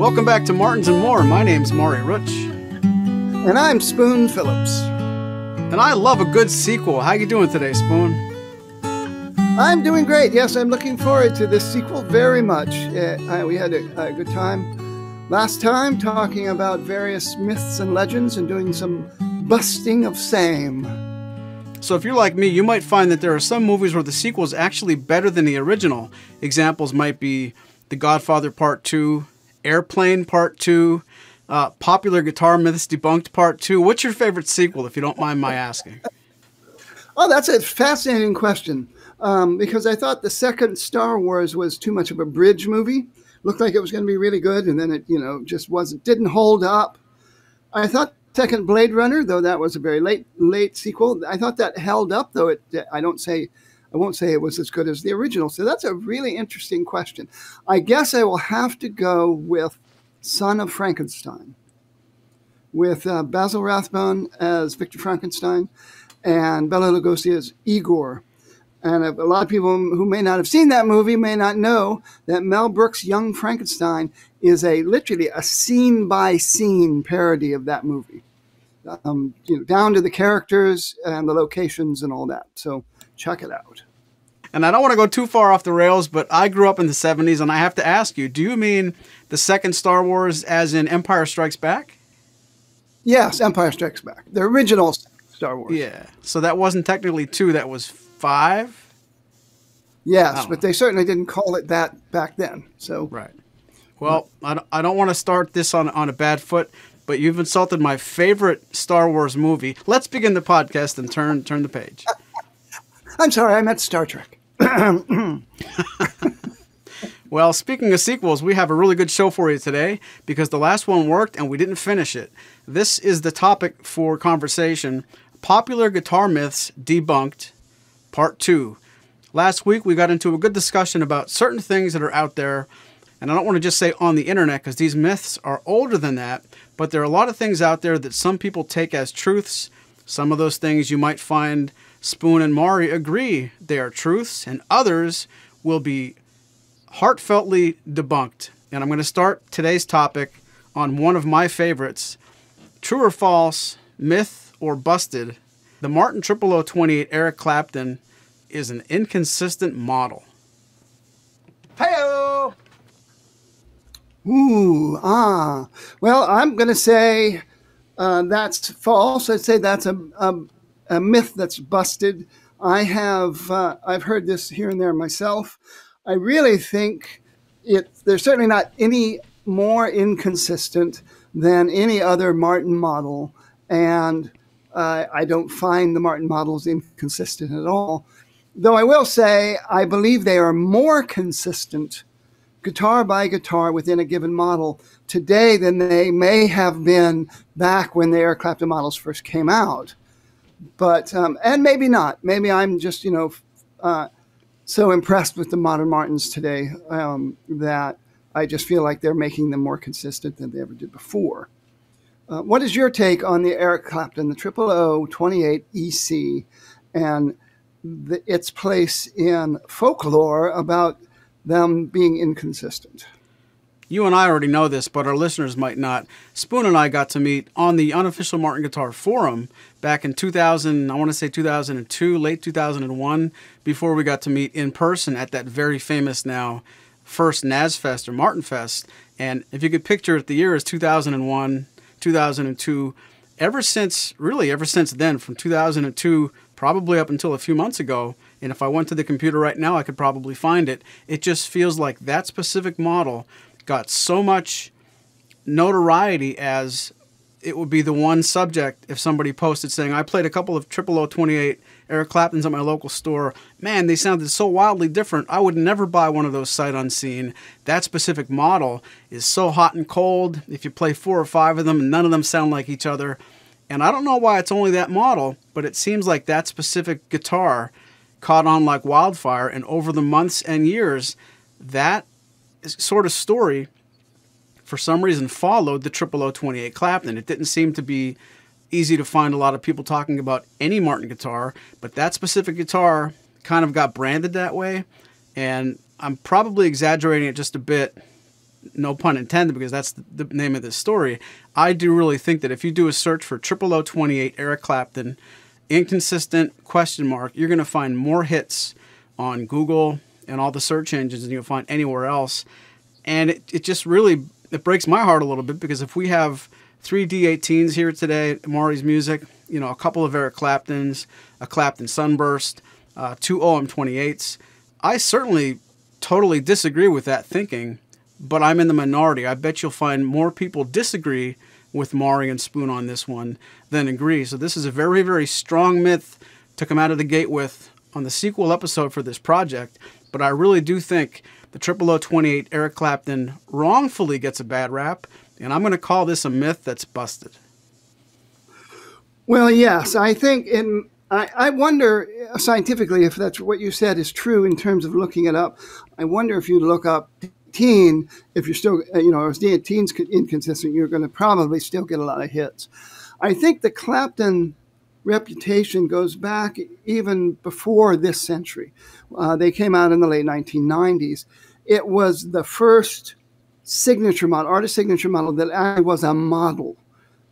Welcome back to Martins and More. My name's Maury Rutch. And I'm Spoon Phillips. And I love a good sequel. How you doing today, Spoon? I'm doing great. Yes, I'm looking forward to this sequel very much. We had a good time last time talking about various myths and legends and doing some busting of same. So if you're like me, you might find that there are some movies where the sequel is actually better than the original. Examples might be The Godfather Part 2, Airplane Part 2, Popular Guitar Myths Debunked Part 2. What's your favorite sequel, if you don't mind my asking? Oh, that's a fascinating question. Because I thought the second Star Wars was too much of a bridge movie. Looked like it was going to be really good, and then it, just didn't hold up. I thought second Blade Runner, though that was a very late sequel, I thought that held up, though I won't say it was as good as the original. So that's a really interesting question. I guess I will have to go with Son of Frankenstein, with Basil Rathbone as Victor Frankenstein and Bela Lugosi as Igor. And a lot of people who may not have seen that movie may not know that Mel Brooks' Young Frankenstein is literally a scene-by-scene parody of that movie, down to the characters and the locations and all that. So check it out. And I don't want to go too far off the rails, but I grew up in the 70s, and I have to ask you, do you mean the second Star Wars as in Empire Strikes Back? Yes, Empire Strikes Back. The original Star Wars. Yeah. So that wasn't technically 2, that was 5? Yes, but they certainly didn't call it that back then. So right. Well, I don't want to start this on a bad foot, but you've insulted my favorite Star Wars movie. Let's begin the podcast and turn the page. I'm sorry, I meant Star Trek. Well, speaking of sequels, we have a really good show for you today because the last one worked and we didn't finish it. This is the topic for conversation: Popular Guitar Myths Debunked, Part 2. Last week, we got into a good discussion about certain things that are out there, and I don't want to just say on the internet because these myths are older than that, but there are a lot of things out there that some people take as truths. Some of those things you might find Spoon and Maury agree they are truths, and others will be heartfeltly debunked. And I'm going to start today's topic on one of my favorites: true or false, myth or busted, the Martin 0028 Eric Clapton is an inconsistent model. Hey-o! Well, I'm going to say that's false. I'd say that's a myth that's busted. I've heard this here and there myself. I really think they're certainly not any more inconsistent than any other Martin model, and I don't find the Martin models inconsistent at all. Though I will say I believe they are more consistent guitar by guitar within a given model today than they may have been back when the Eric Clapton models first came out. But, and maybe not. Maybe I'm just, so impressed with the modern Martins today that I just feel like they're making them more consistent than they ever did before. What is your take on the Eric Clapton, the 0028 EC, and its place in folklore about them being inconsistent? You and I already know this, but our listeners might not. Spoon and I got to meet on the unofficial Martin Guitar Forum back in 2000, I want to say 2002, late 2001, before we got to meet in person at that very famous now first NASFest or Martin Fest. And if you could picture it, the year is 2001, 2002. Ever since then, from 2002, probably up until a few months ago, and if I went to the computer right now, I could probably find it, it just feels like that specific model got so much notoriety as it would be the one subject if somebody posted saying, I played a couple of 0028 Eric Claptons at my local store. Man, they sounded so wildly different. I would never buy one of those sight unseen. That specific model is so hot and cold. If you play 4 or 5 of them, none of them sound like each other. And I don't know why it's only that model, but it seems like that specific guitar caught on like wildfire. And over the months and years, that sort of story, for some reason, followed the 0028 Clapton. It didn't seem to be easy to find a lot of people talking about any Martin guitar, but that specific guitar kind of got branded that way. And I'm probably exaggerating it just a bit, no pun intended, because that's the name of this story. I do really think that if you do a search for 0028 Eric Clapton, inconsistent ? You're going to find more hits on Google and all the search engines than you'll find anywhere else. And it just really, it breaks my heart a little bit, because if we have 3 D18s here today at Maury's Music, you know, a couple of Eric Claptons, a Clapton Sunburst, 2 OM28s, I certainly totally disagree with that thinking, but I'm in the minority. I bet you'll find more people disagree with Maury and Spoon on this one than agree. So this is a very, very strong myth to come out of the gate with on the sequel episode for this project, but I really do think the 0028 Eric Clapton wrongfully gets a bad rap, and I'm going to call this a myth that's busted. Well, yes, I think I wonder scientifically if that's what you said is true in terms of looking it up. I wonder if you look up teen, if you're still, you know, if teen's inconsistent, you're going to probably still get a lot of hits. I think the Clapton reputation goes back even before this century. They came out in the late 1990s. It was the first signature model, artist signature model that actually was a model.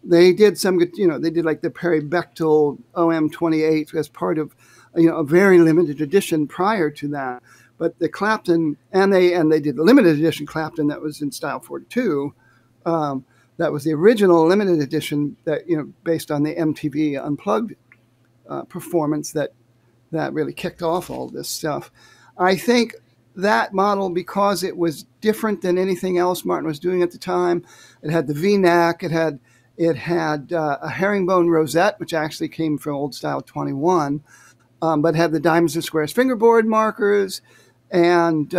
They did some, you know, they did like the Perry Bechtel OM28 as part of, you know, a very limited edition prior to that. But the Clapton, and they did the limited edition Clapton that was in style 42. That was the original limited edition that, you know, based on the MTV Unplugged performance that really kicked off all this stuff. I think that model, because it was different than anything else Martin was doing at the time, it had the V-neck, it had a herringbone rosette, which actually came from old style 21, but had the diamonds and squares fingerboard markers and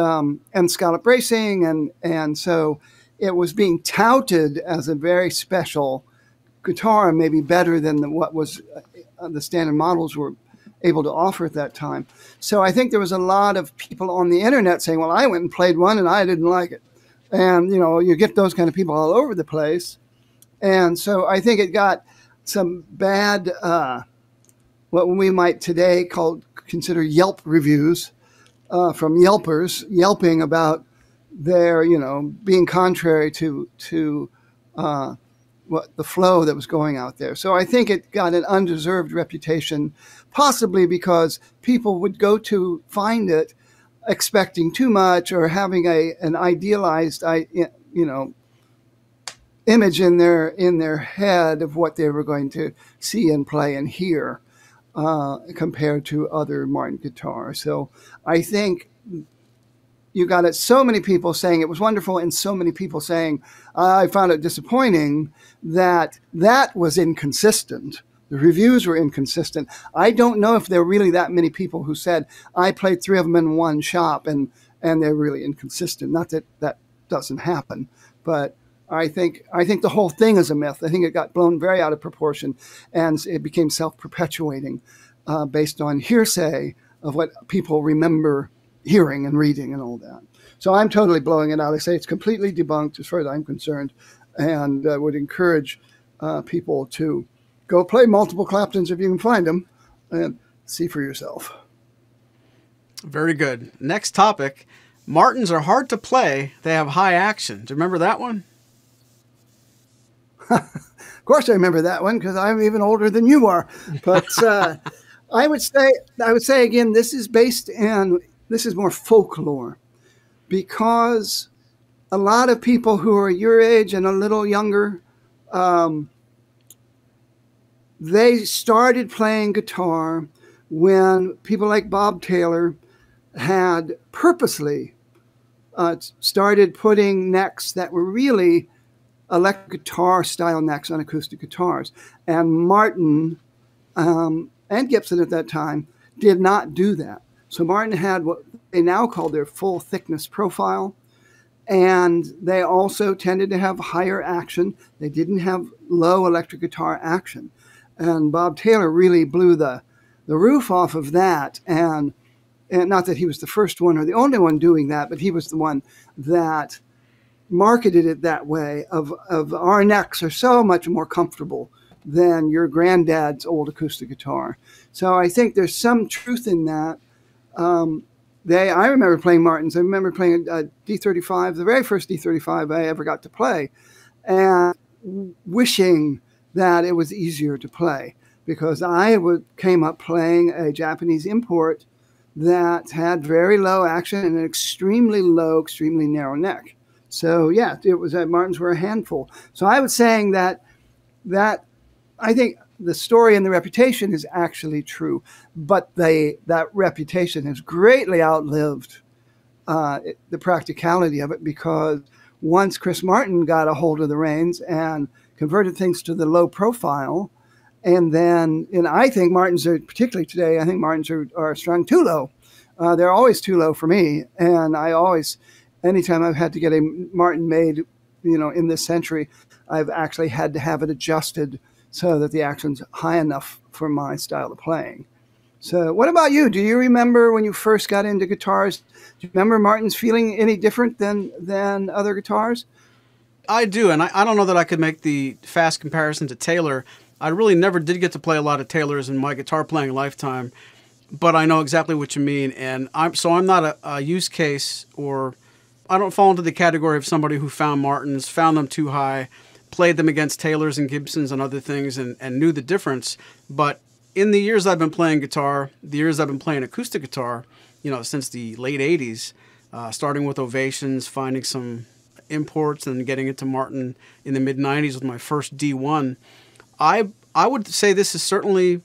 scallop bracing, and so it was being touted as a very special guitar, maybe better than what was the standard models were able to offer at that time. So I think there was a lot of people on the internet saying, well, I went and played one and I didn't like it. And, you know, you get those kind of people all over the place. And so I think it got some bad, what we might today consider Yelp reviews from Yelpers, yelping about their, you know, being contrary to what the flow that was going out there. So I think it got an undeserved reputation, possibly because people would go to find it expecting too much or having an idealized, you know, image in their head of what they were going to see and play and hear compared to other Martin guitars. So I think you got it. So many people saying it was wonderful and so many people saying, I found it disappointing, that was inconsistent. The reviews were inconsistent. I don't know if there were really that many people who said, I played 3 of them in one shop and they're really inconsistent. Not that that doesn't happen, but I think the whole thing is a myth. I think it got blown very out of proportion and it became self-perpetuating based on hearsay of what people remember hearing and reading and all that. So I'm totally blowing it out. I say it's completely debunked as far as I'm concerned, and would encourage people to go play multiple Claptons if you can find them and see for yourself. Very good. Next topic. Martins are hard to play. They have high action. Do you remember that one? Of course I remember that one because I'm even older than you are. But I would say again, this is more folklore, because a lot of people who are your age and a little younger, they started playing guitar when people like Bob Taylor had purposely started putting necks that were really electric guitar style necks on acoustic guitars. And Martin and Gibson at that time did not do that. So Martin had what they now call their full thickness profile. And they also tended to have higher action. They didn't have low electric guitar action. And Bob Taylor really blew the roof off of that. And not that he was the first one or the only one doing that, but he was the one that marketed it that way of our necks are so much more comfortable than your granddad's old acoustic guitar. So I think there's some truth in that. I remember playing Martins. I remember playing a D35, the very first D35 I ever got to play, and wishing that it was easier to play, because came up playing a Japanese import that had very low action and an extremely low, extremely narrow neck. So yeah, it was Martins were a handful. So I was saying that I think the story and the reputation is actually true, but that reputation has greatly outlived the practicality of it, because once Chris Martin got a hold of the reins and converted things to the low profile, and I think Martins are, particularly today, I think Martins are strung too low. They're always too low for me, and anytime I've had to get a Martin made, in this century, I've actually had to have it adjusted so that the action's high enough for my style of playing. So what about you? Do you remember when you first got into guitars? Do you remember Martins feeling any different than other guitars? I do, and I don't know that I could make the fast comparison to Taylor. I really never did get to play a lot of Taylors in my guitar playing lifetime, but I know exactly what you mean, and I'm not a use case, or I don't fall into the category of somebody who found Martins, found them too high, played them against Taylors and Gibsons and other things, and knew the difference. But in the years I've been playing guitar, the years I've been playing acoustic guitar, since the late 80s, starting with Ovations, finding some imports, and getting into Martin in the mid-90s with my first D1, I would say this is certainly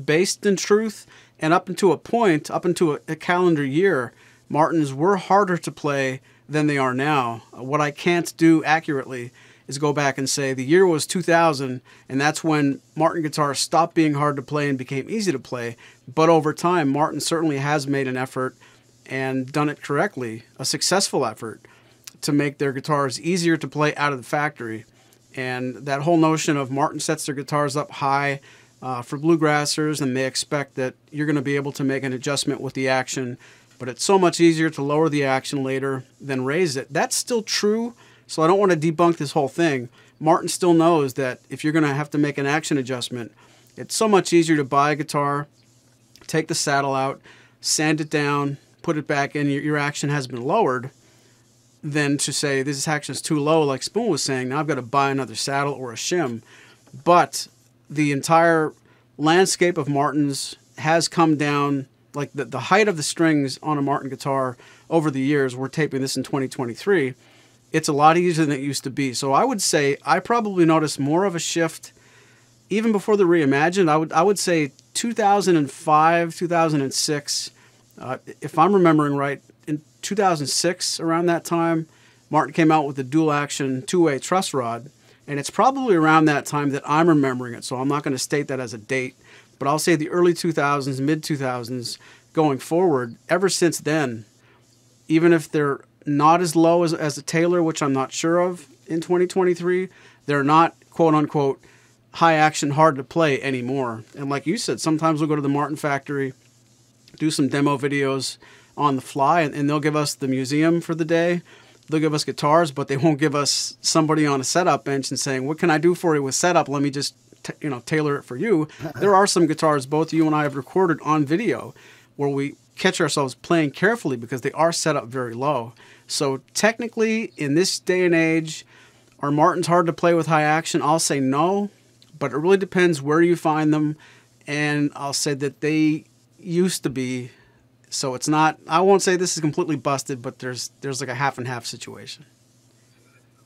based in truth, and up into a calendar year, Martins were harder to play than they are now. What I can't do accurately is go back and say the year was 2000, and that's when Martin guitars stopped being hard to play and became easy to play. But over time, Martin certainly has made an effort and done it correctly, a successful effort, to make their guitars easier to play out of the factory. And that whole notion of Martin sets their guitars up high for bluegrassers, and they expect that you're going to be able to make an adjustment with the action, but it's so much easier to lower the action later than raise it. That's still true, so I don't want to debunk this whole thing. Martin still knows that if you're going to have to make an action adjustment, it's so much easier to buy a guitar, take the saddle out, sand it down, put it back in, your action has been lowered, than to say this action is too low, like Spoon was saying, now I've got to buy another saddle or a shim. But the entire landscape of Martins has come down, like the height of the strings on a Martin guitar over the years. We're taping this in 2023. It's a lot easier than it used to be. So I would say I probably noticed more of a shift even before the Reimagined. I would say 2005, 2006, if I'm remembering right, in 2006, around that time, Martin came out with the dual action two-way truss rod, and it's probably around that time that I'm remembering it, so I'm not going to state that as a date, but I'll say the early 2000s, mid-2000s, going forward. Ever since then, even if they're not as low as a Taylor, which I'm not sure of in 2023, they're not, quote-unquote, high action, hard to play anymore. And like you said, sometimes we'll go to the Martin factory, do some demo videos on the fly, and they'll give us the museum for the day. They'll give us guitars, but they won't give us somebody on a setup bench and saying, what can I do for you with setup? Let me just tailor it for you. There are some guitars both you and I have recorded on video where we catch ourselves playing carefully because they are set up very low. So technically, in this day and age, are Martins hard to play with high action? I'll say no, but it really depends where you find them, and I'll say that they used to be. So it's not, I won't say this is completely busted, but there's like a half and half situation.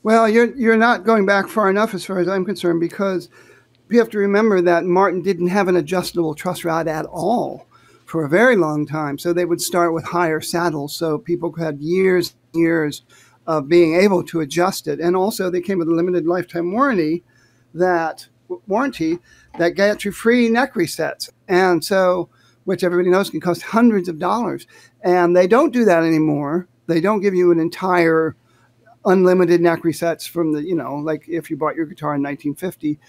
Well, you're not going back far enough as far as I'm concerned, because you have to remember that Martin didn't have an adjustable truss rod at all for a very long time. So they would start with higher saddles, so people had years and years of being able to adjust it. And also they came with a limited lifetime warranty that gets you free neck resets. And so, which everybody knows can cost hundreds of dollars. And they don't do that anymore. They don't give you an entire unlimited neck resets from the, like if you bought your guitar in 1950,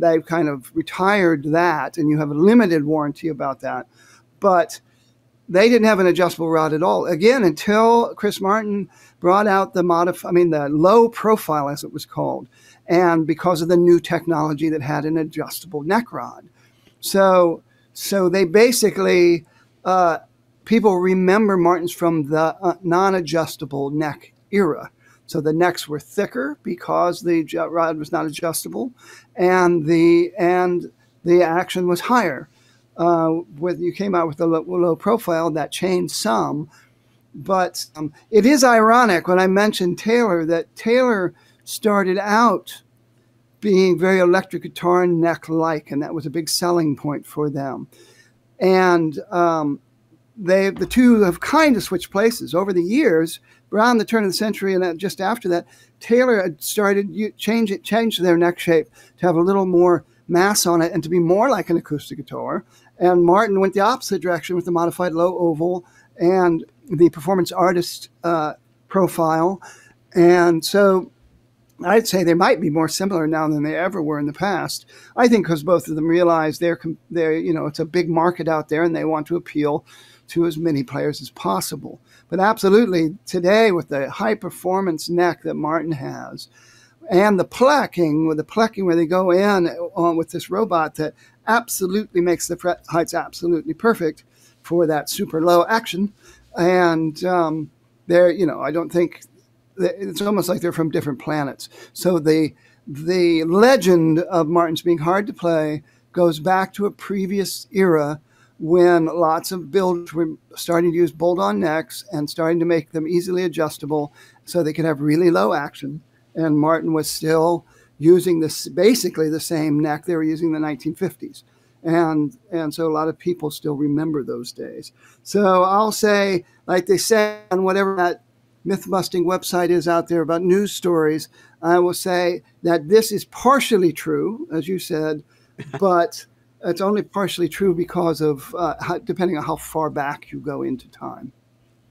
they've kind of retired that, and you have a limited warranty about that. But they didn't have an adjustable rod at all. Again, until Chris Martin brought out the low profile, as it was called, and because of the new technology that had an adjustable neck rod. So they basically people remember Martins from the non-adjustable neck era. So the necks were thicker because the rod was not adjustable, and the action was higher. When you came out with a low profile, that changed some. But it is ironic when I mentioned Taylor that Taylor started out being very electric guitar neck-like, and that was a big selling point for them. And the two have kind of switched places over the years. Around the turn of the century and just after that, Taylor had started change their neck shape to have a little more mass on it and to be more like an acoustic guitar. And Martin went the opposite direction with the modified low oval and the performance artist profile. And so I'd say they might be more similar now than they ever were in the past. I think because both of them realize they're it's a big market out there and they want to appeal to as many players as possible. But absolutely, today with the high performance neck that Martin has and the plucking where they go in with this robot that absolutely makes the fret heights absolutely perfect for that super low action. And I don't think it's almost like they're from different planets. So the legend of Martins being hard to play goes back to a previous era when lots of builders were starting to use bolt-on necks and starting to make them easily adjustable so they could have really low action. And Martin was still using basically the same neck they were using in the 1950s. And so a lot of people still remember those days. So I'll say, like they say on whatever that myth-busting website is out there about news stories, I will say that this is partially true, as you said, but it's only partially true because of depending on how far back you go into time.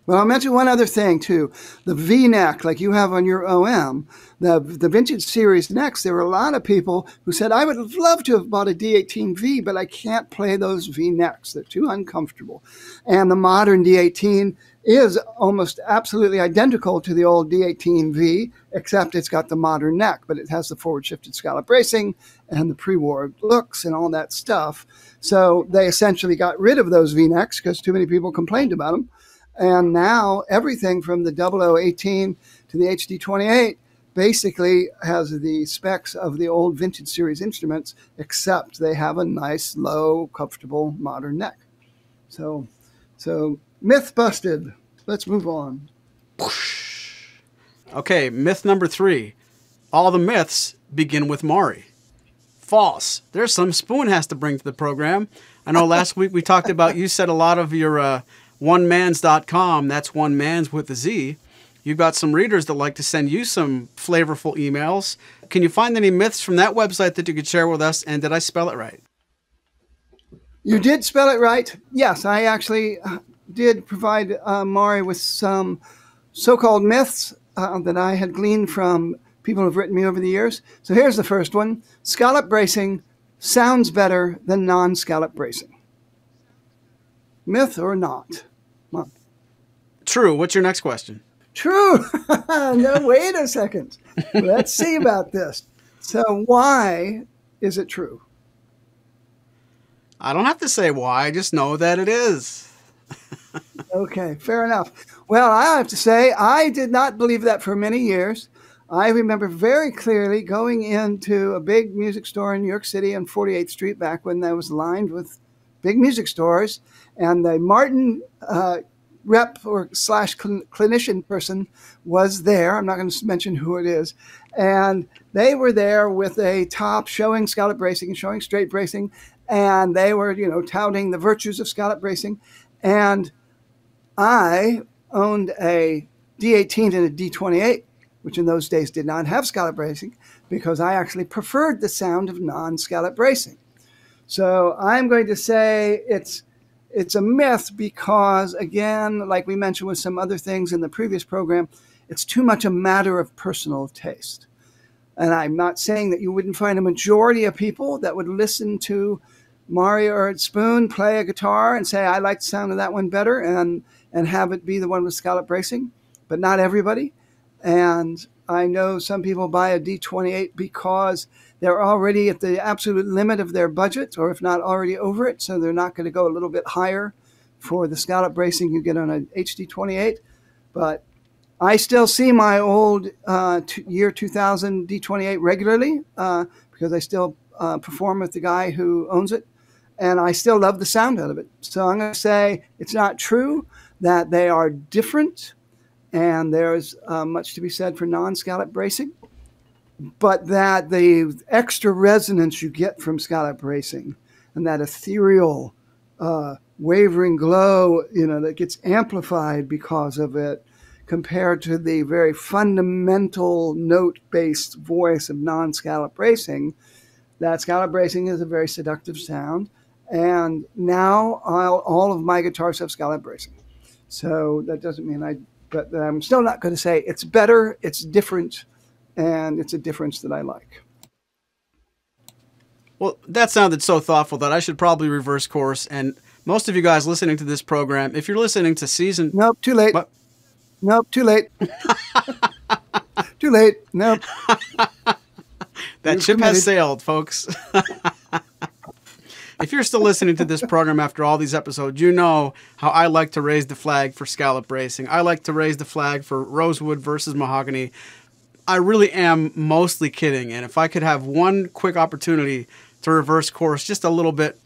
Well, I'll mention one other thing, too. The V-neck, like you have on your OM, the vintage series necks, there were a lot of people who said, I would have loved to have bought a D18V, but I can't play those V-necks. They're too uncomfortable. And the modern D18 is almost absolutely identical to the old D18V, except it's got the modern neck, but it has the forward-shifted scallop bracing and the pre-war looks and all that stuff. So they essentially got rid of those V-necks because too many people complained about them. And now everything from the 0018 to the HD28 basically has the specs of the old vintage series instruments, except they have a nice, low, comfortable, modern neck. So myth busted. Let's move on. Okay, myth number 3. All the myths begin with Maury. False. There's some Spoon has to bring to the program. I know last week we talked about, you said a lot of your onemans.com, that's one man's with a Z. You've got some readers that like to send you some flavorful emails. Can you find any myths from that website that you could share with us? And did I spell it right? You did spell it right. Yes, I actually did provide Maury with some so-called myths that I had gleaned from people who have written me over the years. So here's the first one. Scallop bracing sounds better than non-scallop bracing. Myth or not? True. What's your next question? True. No, wait a second. Let's see about this. So why is it true? I don't have to say why. I just know that it is. Okay, fair enough. Well, I have to say, I did not believe that for many years. I remember very clearly going into a big music store in New York City on 48th Street back when that was lined with big music stores, and the Martin rep or / clinician person was there. I'm not going to mention who it is. And they were there with a top showing scallop bracing and showing straight bracing. And they were, touting the virtues of scallop bracing. And I owned a D18 and a D28, which in those days did not have scallop bracing, because I actually preferred the sound of non-scallop bracing. So I'm going to say it's a myth because, again, like we mentioned with some other things in the previous program, it's too much a matter of personal taste. And I'm not saying that you wouldn't find a majority of people that would listen to Maury or Spoon play a guitar and say, I like the sound of that one better, and have it be the one with scallop bracing, but not everybody. And I know some people buy a D28 because they're already at the absolute limit of their budget, or if not already over it, so they're not going to go a little bit higher for the scallop bracing you get on an HD28. But I still see my old year 2000 D28 regularly because I still perform with the guy who owns it, and I still love the sound out of it. So I'm going to say it's not true that they are different, and there's much to be said for non-scallop bracing, but that the extra resonance you get from scallop bracing and that ethereal wavering glow, that gets amplified because of it, compared to the very fundamental note-based voice of non-scallop bracing, that scallop bracing is a very seductive sound. And now all of my guitars have scallop bracing. So that doesn't mean but I'm still not going to say it's better, it's different, and it's a difference that I like. Well, that sounded so thoughtful that I should probably reverse course. And most of you guys listening to this program, if you're listening to season... Nope, too late. What? Nope, too late. Too late. Nope. That ship has sailed, folks. If you're still listening to this program after all these episodes, you know how I like to raise the flag for scallop bracing. I like to raise the flag for rosewood versus mahogany. I really am mostly kidding. And if I could have one quick opportunity to reverse course just a little bit,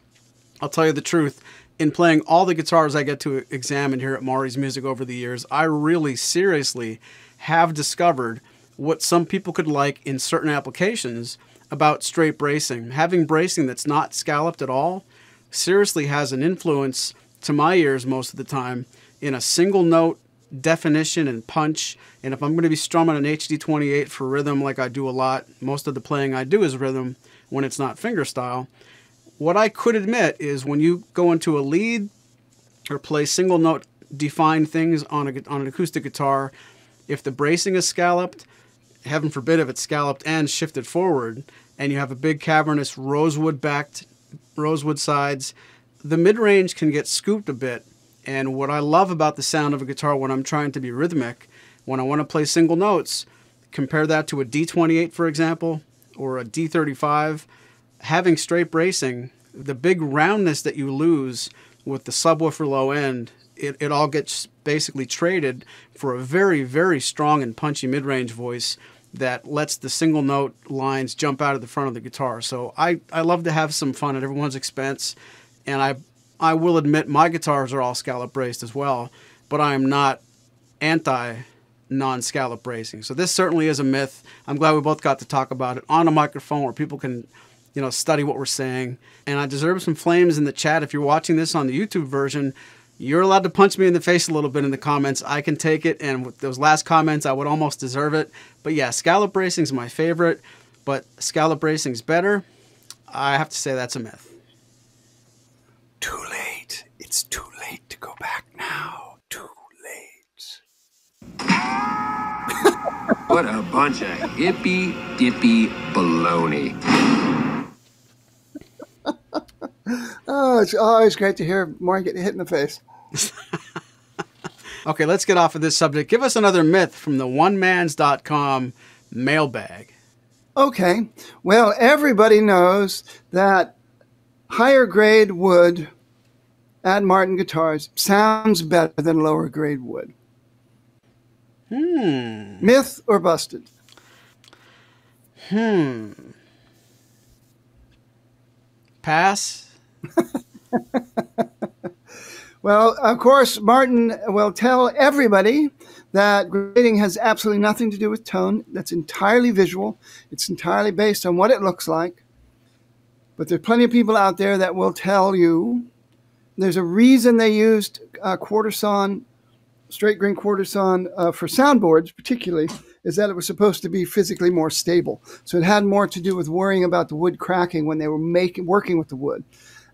I'll tell you the truth. In playing all the guitars I get to examine here at Maury's Music over the years, I really seriously have discovered what some people could like in certain applications about straight bracing. Having bracing that's not scalloped at all seriously has an influence, to my ears most of the time, in a single note definition and punch. And if I'm going to be strumming an HD28 for rhythm like I do a lot, most of the playing I do is rhythm when it's not fingerstyle. What I could admit is when you go into a lead or play single note defined things on an acoustic guitar, if the bracing is scalloped, heaven forbid if it's scalloped and shifted forward, and you have a big cavernous rosewood sides, the mid-range can get scooped a bit. And what I love about the sound of a guitar when I'm trying to be rhythmic, when I want to play single notes, compare that to a D28, for example, or a D35, having straight bracing, the big roundness that you lose with the subwoofer low end, it all gets basically traded for a very, very strong and punchy mid-range voice that lets the single note lines jump out of the front of the guitar. So I love to have some fun at everyone's expense, and I will admit my guitars are all scallop braced as well, but I am not anti non-scallop bracing. So this certainly is a myth. I'm glad we both got to talk about it on a microphone where people can study what we're saying. And I deserve some flames in the chat. If you're watching this on the YouTube version, you're allowed to punch me in the face a little bit in the comments. I can take it. And with those last comments, I would almost deserve it. But yeah, scallop bracing is my favorite, but scallop bracing is better. I have to say that's a myth. Too late. It's too late to go back now. Too late. What a bunch of hippy-dippy baloney. Oh, it's always great to hear Maury get hit in the face. Okay, let's get off of this subject. Give us another myth from the onemans.com mailbag. Okay. Well, everybody knows that higher grade wood at Martin guitars sounds better than lower grade wood. Myth or busted? Pass. Well, of course, Martin will tell everybody that grading has absolutely nothing to do with tone. That's entirely visual. It's entirely based on what it looks like. But there's plenty of people out there that will tell you there's a reason they used quarter sawn, straight grain quarter sawn for soundboards particularly, is that it was supposed to be physically more stable. So it had more to do with worrying about the wood cracking when they were working with the wood.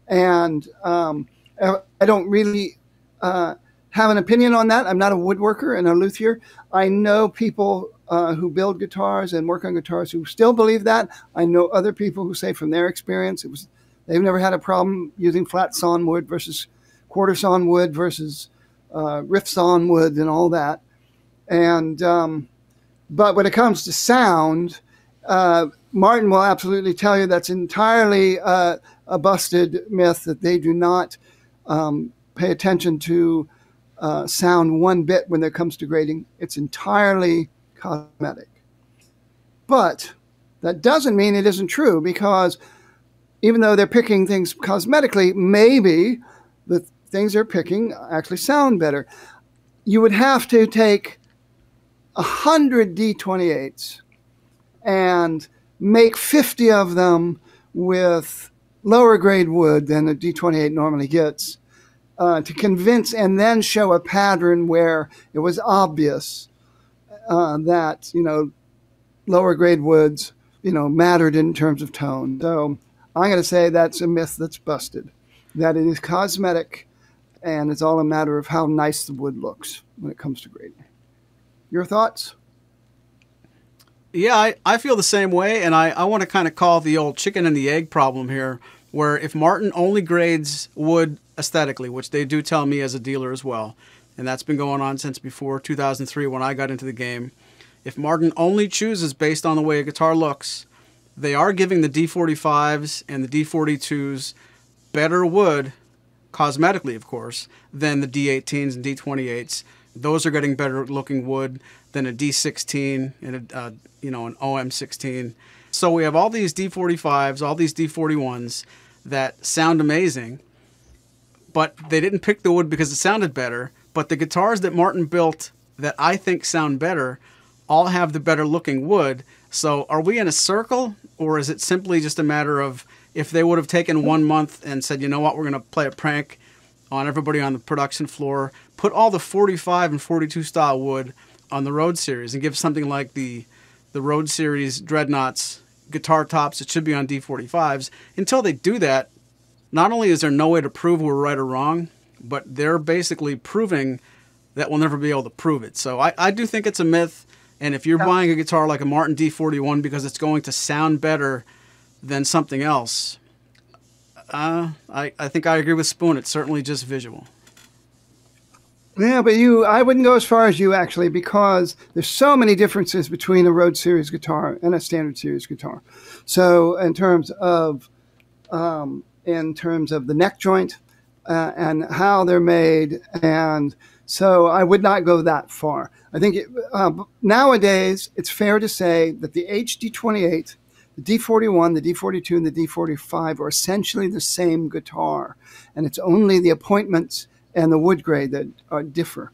And I don't really have an opinion on that. I'm not a woodworker and a luthier. I know people who build guitars and work on guitars who still believe that. I know other people who say from their experience they've never had a problem using flat sawn wood versus quarter sawn wood versus rift sawn wood and all that. And but when it comes to sound, Martin will absolutely tell you that's entirely a busted myth, that they do not pay attention to sound one bit when it comes to grading. It's entirely cosmetic. But that doesn't mean it isn't true, because even though they're picking things cosmetically, maybe the things they're picking actually sound better. You would have to take 100 D28s and make 50 of them with lower grade wood than a D28 normally gets to convince, and then show a pattern where it was obvious that, lower grade woods, mattered in terms of tone. So I'm going to say that's a myth that's busted, that it is cosmetic and it's all a matter of how nice the wood looks when it comes to grading. Your thoughts? Yeah, I feel the same way, and I want to kind of call the old chicken and the egg problem here, where if Martin only grades wood aesthetically, which they do tell me as a dealer as well, and that's been going on since before 2003 when I got into the game, if Martin only chooses based on the way a guitar looks, they are giving the D45s and the D42s better wood, cosmetically of course, than the D18s and D28s. Those are getting better looking wood than a D16 and an OM16. So we have all these D45s, all these D41s that sound amazing, but they didn't pick the wood because it sounded better. But the guitars that Martin built that I think sound better all have the better looking wood. So are we in a circle, or is it simply just a matter of if they would have taken 1 month and said, you know what, we're going to play a prank on everybody on the production floor, put all the 45 and 42 style wood on the Road Series and give something like the Road Series Dreadnoughts guitar tops that should be on D45s. Until they do that, not only is there no way to prove we're right or wrong, but they're basically proving that we'll never be able to prove it. So I do think it's a myth. And if you're buying a guitar like a Martin D41 because it's going to sound better than something else, I think I agree with Spoon. It's certainly just visual. Yeah, but I wouldn't go as far as you, actually, because there's so many differences between a Road Series guitar and a Standard Series guitar. So in terms of the neck joint and how they're made, and so I would not go that far. I think nowadays it's fair to say that the HD28, the D41, the D42, and the D45 are essentially the same guitar, and it's only the appointments and the wood grade that differ.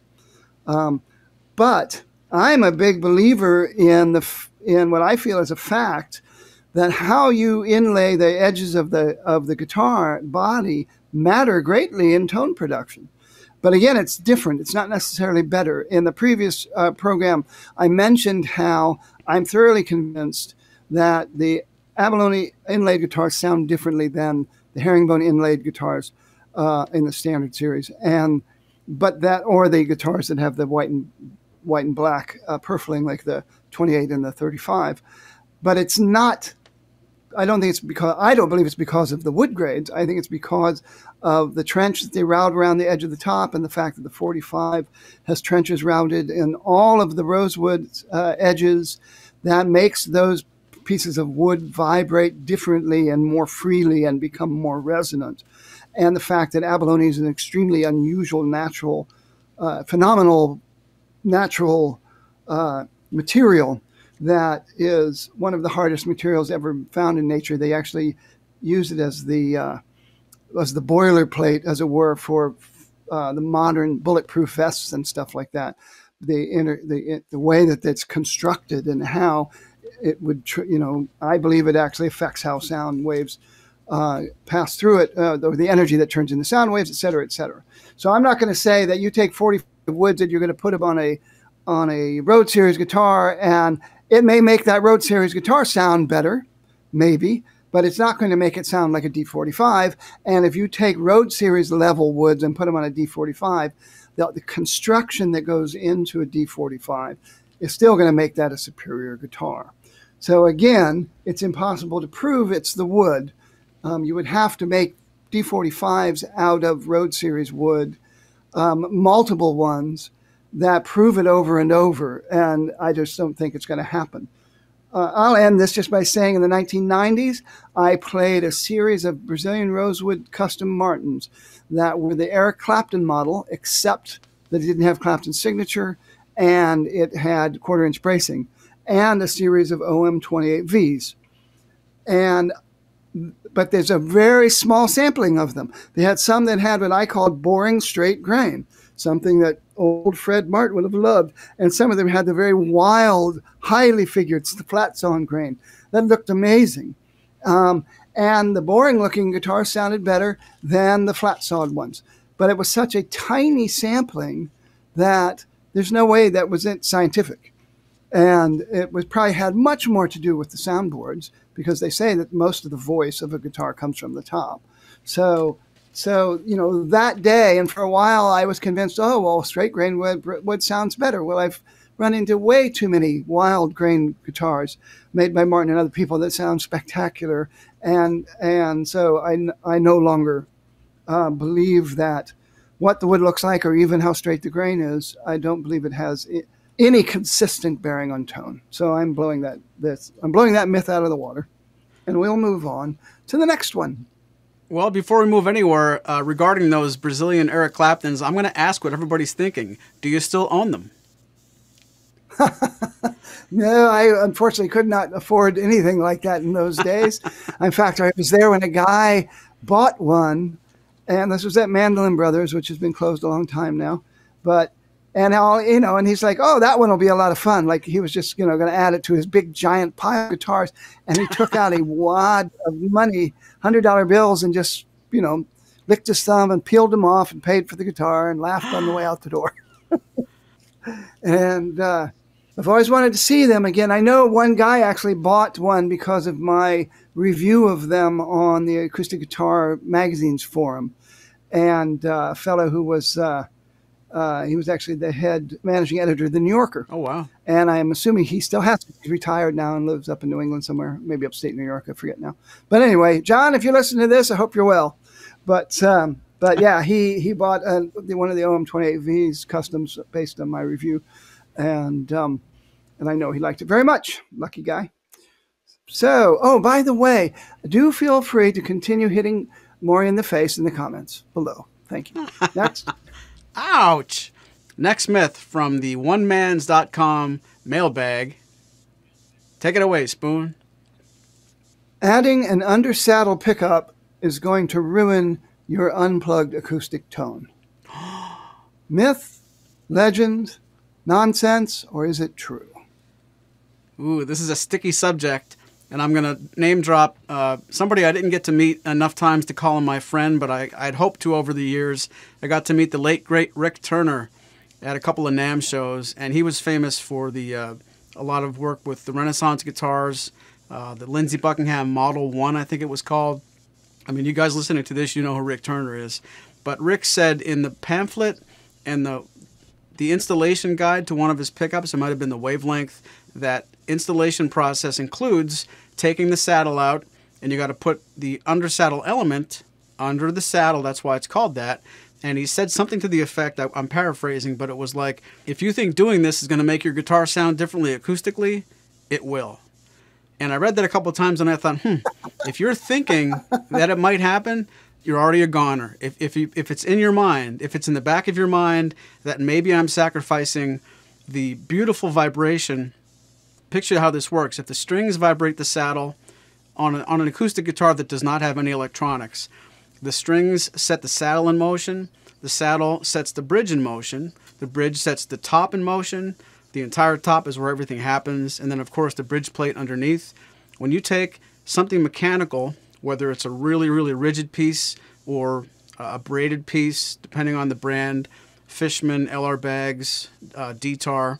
But I'm a big believer in what I feel is a fact, that how you inlay the edges of the guitar body matter greatly in tone production. But again, it's different. It's not necessarily better. In the previous program, I mentioned how I'm thoroughly convinced that the abalone inlaid guitars sound differently than the herringbone inlaid guitars in the Standard Series, or the guitars that have the white and black purfling like the 28 and the 35. But it's not. I don't believe it's because of the wood grades. I think it's because of the trench that they route around the edge of the top, and the fact that the 45 has trenches routed in all of the rosewood edges. That makes those pieces of wood vibrate differently and more freely and become more resonant. And the fact that abalone is an extremely unusual, natural, phenomenal natural material that is one of the hardest materials ever found in nature. They actually use it as the boilerplate, as it were, for the modern bulletproof vests and stuff like that. The way that it's constructed and how it would, I believe it actually affects how sound waves pass through it, or the energy that turns into sound waves, et cetera, et cetera. So I'm not going to say that you take 45 woods and you're going to put them on a Road Series guitar, and it may make that Road Series guitar sound better, maybe, but it's not going to make it sound like a D45. And if you take Road Series level woods and put them on a D45, the construction that goes into a D45 is still going to make that a superior guitar. So again, it's impossible to prove it's the wood. You would have to make D45s out of Road Series wood, multiple ones that prove it over and over, and I just don't think it's going to happen. I'll end this just by saying in the 1990s, I played a series of Brazilian rosewood custom Martins that were the Eric Clapton model, except that it didn't have Clapton's signature and it had quarter-inch bracing, and a series of OM28Vs. But there's a very small sampling of them. They had some that had what I called boring straight grain, something that old Fred Martin would have loved. And some of them had the very wild, highly figured flat sawn grain. That looked amazing. And the boring looking guitar sounded better than the flat sawed ones. But it was such a tiny sampling that there's no way that was scientific. And it was probably had much more to do with the soundboards, because they say that most of the voice of a guitar comes from the top. So that day, and for a while, I was convinced, oh, well, straight grain wood sounds better. Well, I've run into way too many wild grain guitars made by Martin and other people that sound spectacular. And so I no longer believe that what the wood looks like or even how straight the grain is, I don't believe it has any consistent bearing on tone. So I'm blowing that myth out of the water, and we'll move on to the next one. Well, before we move anywhere, regarding those Brazilian Eric Claptons, I'm going to ask what everybody's thinking. Do you still own them? No, I unfortunately could not afford anything like that in those days. In fact, I was there when a guy bought one, and this was at Mandolin Brothers, which has been closed a long time now. And he's like, oh, that one will be a lot of fun. Like he was just, going to add it to his big giant pile of guitars. And he took out a wad of money, $100 bills, and just, licked his thumb and peeled them off and paid for the guitar and laughed on the way out the door. And I've always wanted to see them again. I know one guy actually bought one because of my review of them on the Acoustic Guitar Magazine's forum. And a fellow who was... he was actually the head managing editor of The New Yorker. Oh, wow. And I'm assuming he still has to. He's retired now and lives up in New England somewhere, maybe upstate New York. I forget now. But anyway, John, if you listen to this, I hope you're well. But yeah, he bought one of the OM28Vs customs based on my review. And I know he liked it very much. Lucky guy. So, by the way, do feel free to continue hitting Maury in the face in the comments below. Thank you. Next. Ouch! Next myth from the onemans.com mailbag. Take it away, Spoon. Adding an undersaddle pickup is going to ruin your unplugged acoustic tone. Myth, legend, nonsense, or is it true? Ooh, this is a sticky subject, and I'm going to name drop somebody I didn't get to meet enough times to call him my friend, but I'd hoped to over the years. I got to meet the late, great Rick Turner at a couple of NAMM shows, and he was famous for a lot of work with the Renaissance guitars, the Lindsey Buckingham Model 1, I think it was called. I mean, you guys listening to this, you know who Rick Turner is. But Rick said in the pamphlet and the installation guide to one of his pickups, it might have been the Wavelength, that installation process includes taking the saddle out, and you got to put the undersaddle element under the saddle. That's why it's called that. And he said something to the effect, I'm paraphrasing, but it was like, if you think doing this is going to make your guitar sound differently acoustically, it will. And I read that a couple of times, and I thought, if you're thinking that it might happen, you're already a goner. If it's in your mind, if it's in the back of your mind that maybe I'm sacrificing the beautiful vibration, picture how this works. If the strings vibrate the saddle on an acoustic guitar that does not have any electronics, the strings set the saddle in motion, the saddle sets the bridge in motion, the bridge sets the top in motion, the entire top is where everything happens, and then of course the bridge plate underneath. When you take something mechanical, whether it's a really, really rigid piece or a braided piece, depending on the brand, Fishman, LR Bags, D-Tar,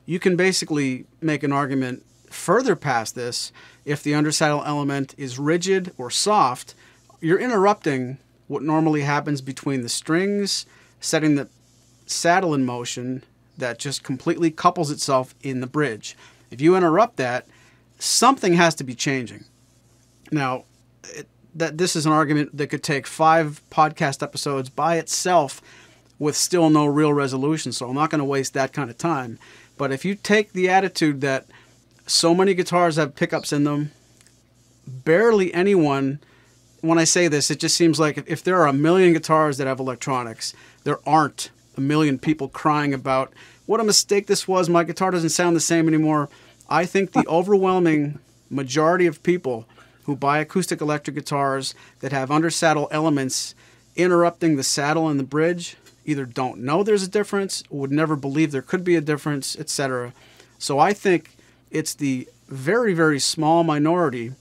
you can basically make an argument further past this. If the undersaddle element is rigid or soft, you're interrupting what normally happens between the strings, setting the saddle in motion that just completely couples itself in the bridge. If you interrupt that, something has to be changing. Now, this is an argument that could take 5 podcast episodes by itself with still no real resolution, so I'm not going to waste that kind of time. But if you take the attitude that So many guitars have pickups in them. Barely anyone, when I say this, it just seems like if there are a million guitars that have electronics, there aren't a million people crying about what a mistake this was. My guitar doesn't sound the same anymore. I think the overwhelming majority of people who buy acoustic electric guitars that have undersaddle elements interrupting the saddle and the bridge either don't know there's a difference, would never believe there could be a difference, etc. So I think it's the very, very small minority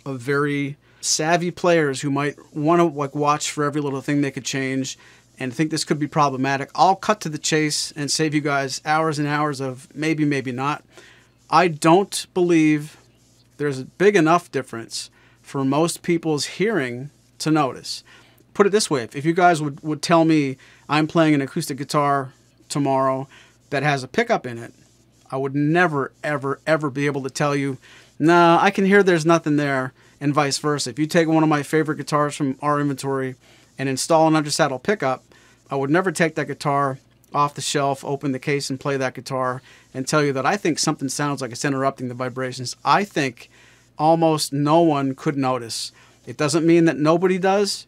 of very savvy players who might want to watch for every little thing they could change and think this could be problematic. I'll cut to the chase and save you guys hours and hours of maybe, maybe not. I don't believe there's a big enough difference for most people's hearing to notice. Put it this way, if you guys would tell me I'm playing an acoustic guitar tomorrow that has a pickup in it, I would never, ever, ever be able to tell you, nah, I can hear there's nothing there, and vice versa. If you take one of my favorite guitars from our inventory and install an undersaddle pickup, I would never take that guitar off the shelf, open the case, and play that guitar and tell you that I think something sounds like it's interrupting the vibrations. I think almost no one could notice. It doesn't mean that nobody does.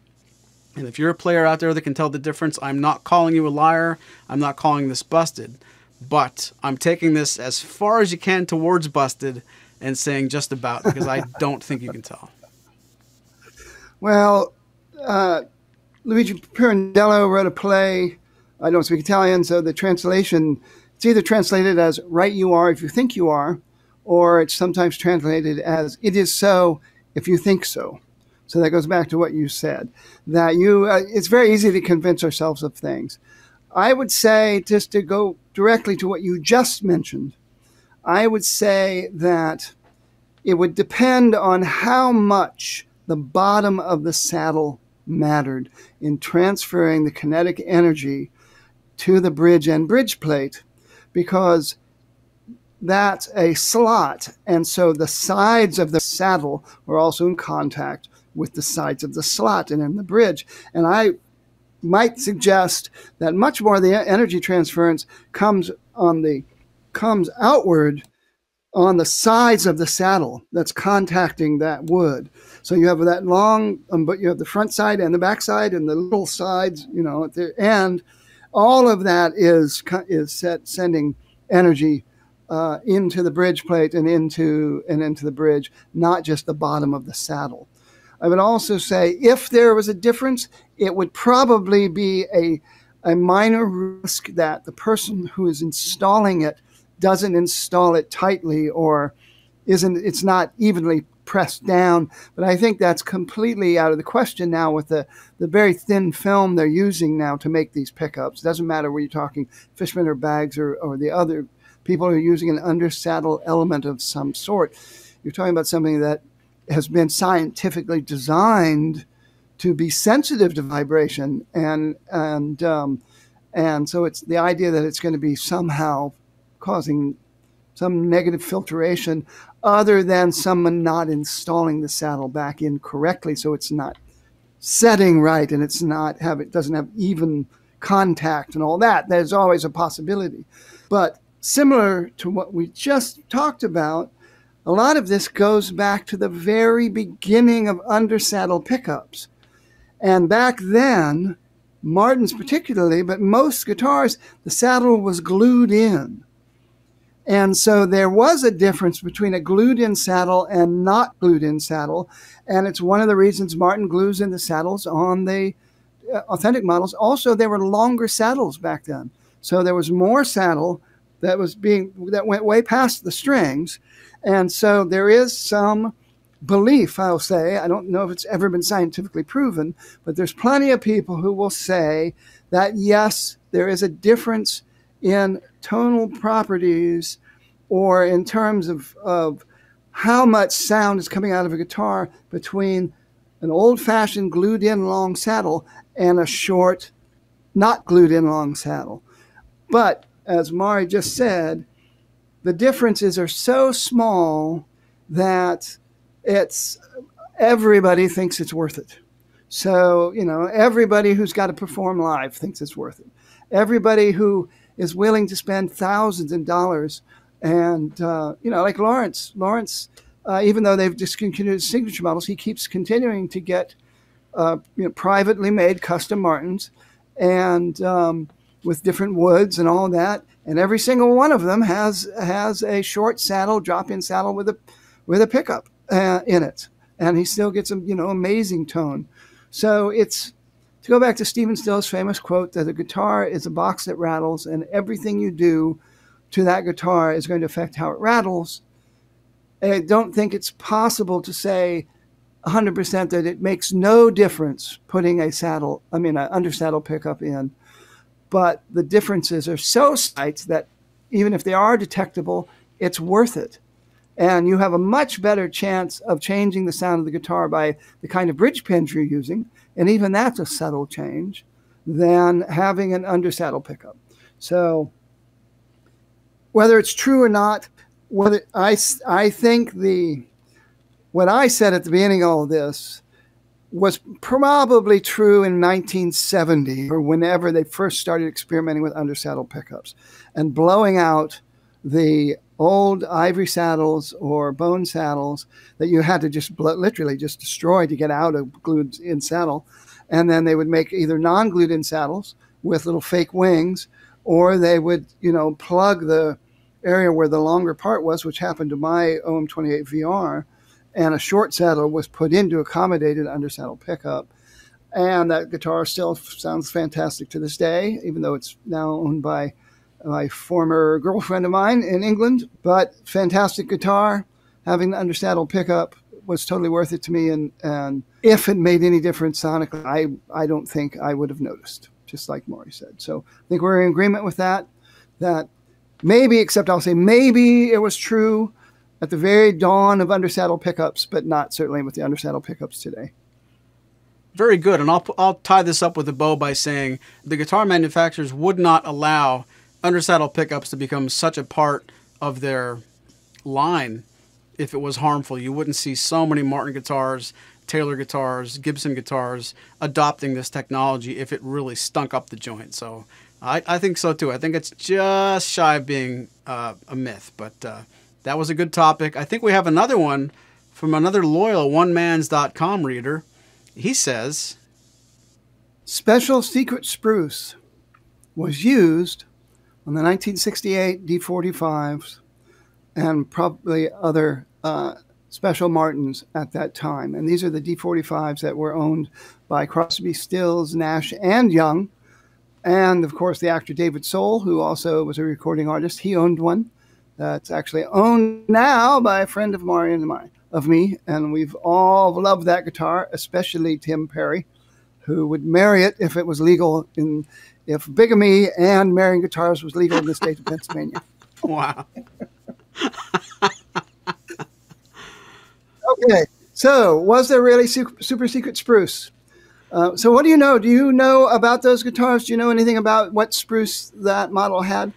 And if you're a player out there that can tell the difference, I'm not calling you a liar. I'm not calling this busted. But I'm taking this as far as you can towards busted and saying just about, because I don't think you can tell. Well, Luigi Pirandello wrote a play. I don't speak Italian, so the translation, it's either translated as right you are if you think you are, or it's sometimes translated as it is so if you think so. So that goes back to what you said, that it's very easy to convince ourselves of things. I would say, just to go directly to what you just mentioned, I would say that it would depend on how much the bottom of the saddle mattered in transferring the kinetic energy to the bridge and bridge plate, because that's a slot, and so the sides of the saddle are also in contact with the sides of the slot and in the bridge. And I might suggest that much more of the energy transference comes outward on the sides of the saddle that's contacting that wood. So you have that long, but you have the front side and the back side and the little sides, at the end. All of that is sending energy into the bridge plate and into the bridge, not just the bottom of the saddle. I would also say if there was a difference, it would probably be a minor risk that the person who is installing it doesn't install it tightly or it's not evenly pressed down. But I think that's completely out of the question now with the very thin film they're using now to make these pickups. It doesn't matter whether you're talking Fishman or Baggs or the other people who are using an undersaddle element of some sort. You're talking about something that has been scientifically designed to be sensitive to vibration, and so it's the idea that it's going to be somehow causing some negative filtration other than someone not installing the saddle back in correctly, so it's not setting right and it doesn't have even contact and all that. There's always a possibility. But similar to what we just talked about, a lot of this goes back to the very beginning of undersaddle pickups. And back then, Martin's particularly, but most guitars, the saddle was glued in. And so there was a difference between a glued-in saddle and not glued-in saddle. And it's one of the reasons Martin glues in the saddles on the authentic models. Also, there were longer saddles back then. So there was more saddle that went way past the strings. And so there is some belief, I'll say, I don't know if it's ever been scientifically proven, but there's plenty of people who will say that, yes, there is a difference in tonal properties or in terms of how much sound is coming out of a guitar between an old-fashioned glued-in long saddle and a short, not glued-in long saddle. But as Maury just said, the differences are so small that everybody thinks it's worth it. So, everybody who's got to perform live thinks it's worth it. Everybody who is willing to spend thousands of dollars And, like Lawrence, even though they've discontinued signature models, he keeps continuing to get privately made custom Martins, and with different woods and all that. And every single one of them has a short saddle, drop-in saddle with a pickup in it, and he still gets amazing tone. So it's, to go back to Stephen Still's famous quote that a guitar is a box that rattles, and everything you do to that guitar is going to affect how it rattles. I don't think it's possible to say 100% that it makes no difference putting an undersaddle pickup in. But the differences are so slight that even if they are detectable, it's worth it. And you have a much better chance of changing the sound of the guitar by the kind of bridge pins you're using, and even that's a subtle change, than having an undersaddle pickup. So whether it's true or not, I think what I said at the beginning of all this was probably true in 1970 or whenever they first started experimenting with undersaddle pickups and blowing out the old ivory saddles or bone saddles that you had to just literally just destroy to get out of glued in saddle. And then they would make either non-glued in saddles with little fake wings, or they would, plug the area where the longer part was, which happened to my OM28 VR, and a short saddle was put in to accommodate an undersaddle pickup. And that guitar still sounds fantastic to this day, even though it's now owned by my former girlfriend of mine in England. But fantastic guitar. Having the undersaddle pickup was totally worth it to me. And if it made any difference sonically, I don't think I would have noticed, just like Maury said. So I think we're in agreement with that maybe, except I'll say maybe it was true at the very dawn of undersaddle pickups, but not certainly with the undersaddle pickups today. Very good. And I'll tie this up with a bow by saying the guitar manufacturers would not allow undersaddle pickups to become such a part of their line if it was harmful. You wouldn't see so many Martin guitars, Taylor guitars, Gibson guitars adopting this technology if it really stunk up the joint. So I think so too. I think it's just shy of being a myth, but that was a good topic. I think we have another one from another loyal onemans.com reader. He says, Special Secret Spruce was used on the 1968 D45s and probably other special Martins at that time. And these are the D45s that were owned by Crosby, Stills, Nash, and Young. And, of course, the actor David Soul, who also was a recording artist, he owned one that's actually owned now by a friend of Maury and me. And we've all loved that guitar, especially Tim Perry, who would marry it if it was legal, if bigamy and marrying guitars was legal in the state of Pennsylvania. Wow. Okay, so was there really super secret spruce? So what do you know? Do you know about those guitars? Do you know anything about what spruce that model had?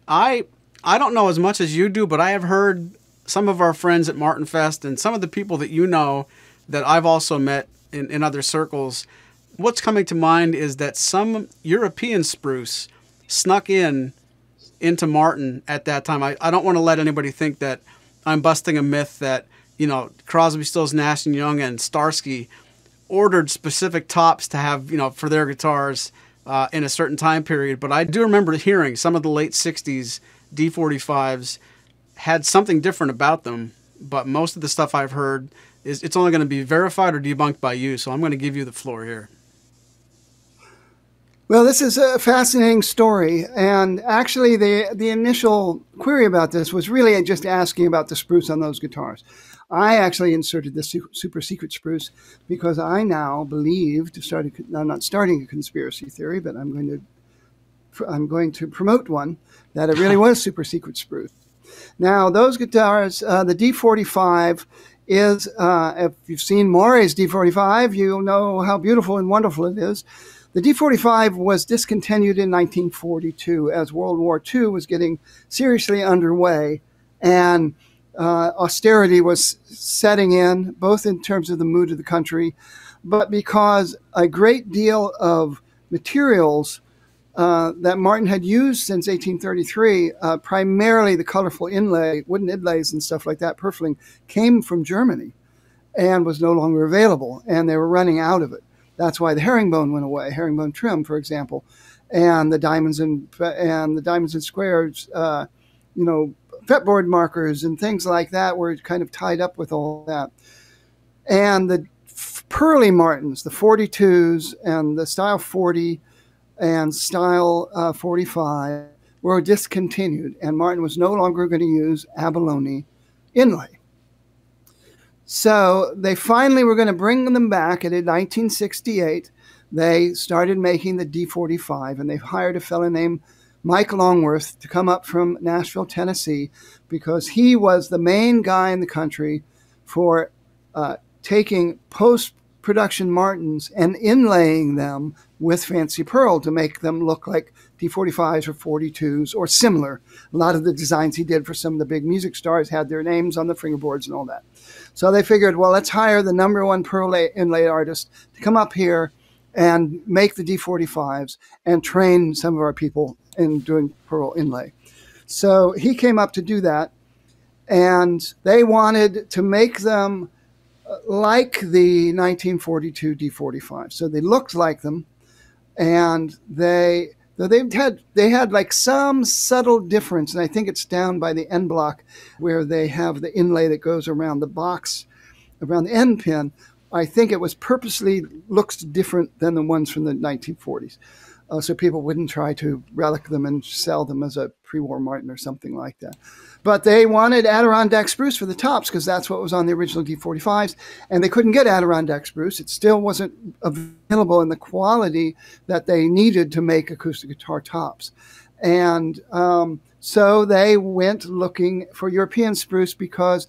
I don't know as much as you do, but I have heard some of our friends at Martin Fest and some of the people that you know that I've also met in other circles. What's coming to mind is that some European spruce snuck into Martin at that time. I don't want to let anybody think that I'm busting a myth that, Crosby, Stills, Nash & Young and Starsky ordered specific tops to have, for their guitars in a certain time period. But I do remember hearing some of the late 60s D45s had something different about them. But most of the stuff I've heard it's only going to be verified or debunked by you. So I'm going to give you the floor here. Well, this is a fascinating story. And actually, the initial query about this was really just asking about the spruce on those guitars. I actually inserted this super secret spruce because I now believe I'm not starting a conspiracy theory, but I'm going to promote one, that it really was super secret spruce. Now, those guitars, the D45 is, if you've seen Maury's D45, you'll know how beautiful and wonderful it is. The D45 was discontinued in 1942 as World War II was getting seriously underway, and austerity was setting in, both in terms of the mood of the country, but because a great deal of materials that Martin had used since 1833, primarily the colorful inlay, wooden inlays and stuff like that, purfling, came from Germany and was no longer available, and they were running out of it. That's why the herringbone went away, herringbone trim, for example, and the diamonds and squares, fretboard markers and things like that were kind of tied up with all that. And the pearly Martins, the 42s and the style 40 and style 45 were discontinued, and Martin was no longer going to use abalone inlay. So they finally were going to bring them back, and in 1968, they started making the D45, and they hired a fellow named Mike Longworth to come up from Nashville, Tennessee, because he was the main guy in the country for taking post-production Martins and inlaying them with fancy pearl to make them look like D45s or 42s or similar. A lot of the designs he did for some of the big music stars had their names on the fingerboards and all that. So they figured, well, let's hire the #1 pearl inlay artist to come up here and make the D45s and train some of our people in doing pearl inlay. So he came up to do that, and they wanted to make them like the 1942 D45. So they looked like them, and they had like some subtle difference, and I think it's down by the end block where they have the inlay that goes around the box, around the end pin. I think it was purposely looks different than the ones from the 1940s. So people wouldn't try to relic them and sell them as a pre-war Martin or something like that. But they wanted Adirondack spruce for the tops because that's what was on the original D45s, and they couldn't get Adirondack spruce. It still wasn't available in the quality that they needed to make acoustic guitar tops. And so they went looking for European spruce because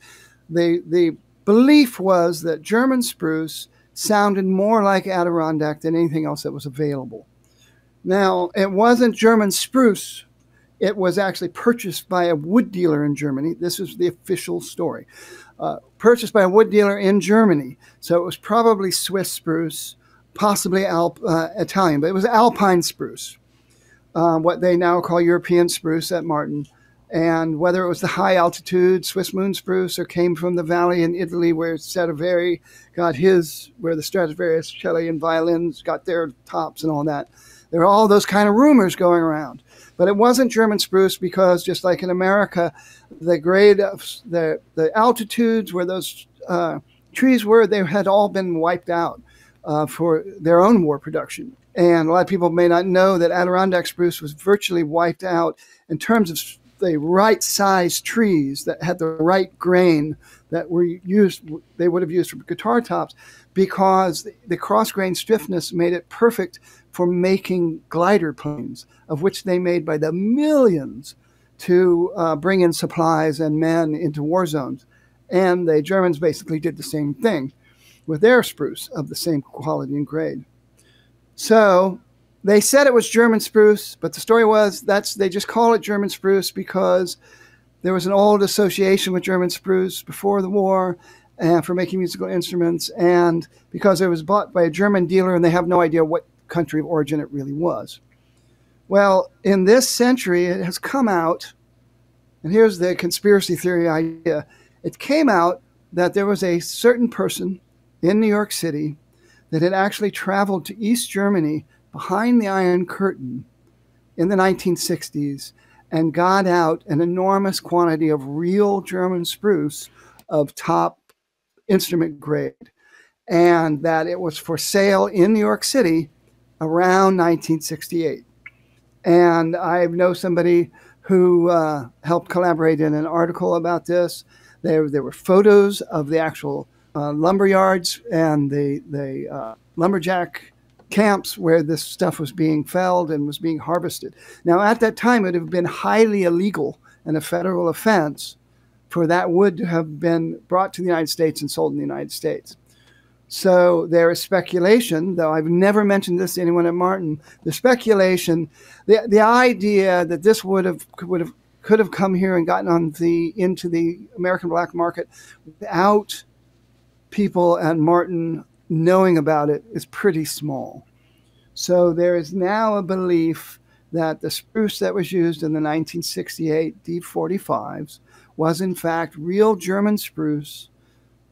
the belief was that German spruce sounded more like Adirondack than anything else that was available. Now, it wasn't German spruce. It was actually purchased by a wood dealer in Germany. This is the official story. Purchased by a wood dealer in Germany. So it was probably Swiss spruce, possibly Italian, but it was alpine spruce, what they now call European spruce at Martin. And whether it was the high altitude Swiss moon spruce or came from the valley in Italy where Stradivari got his, where the Stradivarius cello and violins got their tops and all that. There are all those kind of rumors going around. But it wasn't German spruce because, just like in America, the grade of the altitudes where those trees were, they had all been wiped out for their own war production. And a lot of people may not know that Adirondack spruce was virtually wiped out in terms of the right size trees that had the right grain that were used, they would have used for guitar tops, because the cross-grain stiffness made it perfect for making glider planes, of which they made by the millions to bring in supplies and men into war zones. And the Germans basically did the same thing with their spruce of the same quality and grade. So they said it was German spruce, but the story was they just call it German spruce because there was an old association with German spruce before the war for making musical instruments, and because it was bought by a German dealer and they have no idea what country of origin it really was. Well, in this century, it has come out, and here's the conspiracy theory idea. It came out that there was a certain person in New York City that had actually traveled to East Germany behind the Iron Curtain in the 1960s and got out an enormous quantity of real German spruce of top instrument grade, and that it was for sale in New York City around 1968. And I know somebody who helped collaborate in an article about this. There were photos of the actual lumber yards and the lumberjack camps where this stuff was being felled and was being harvested. Now, at that time, it would have been highly illegal and a federal offense for that wood to have been brought to the United States and sold in the United States. So there is speculation, though I've never mentioned this to anyone at Martin, the speculation, the idea that this could have come here and gotten into the American black market without people at Martin knowing about it is pretty small. So there is now a belief that the spruce that was used in the 1968 D45s was in fact real German spruce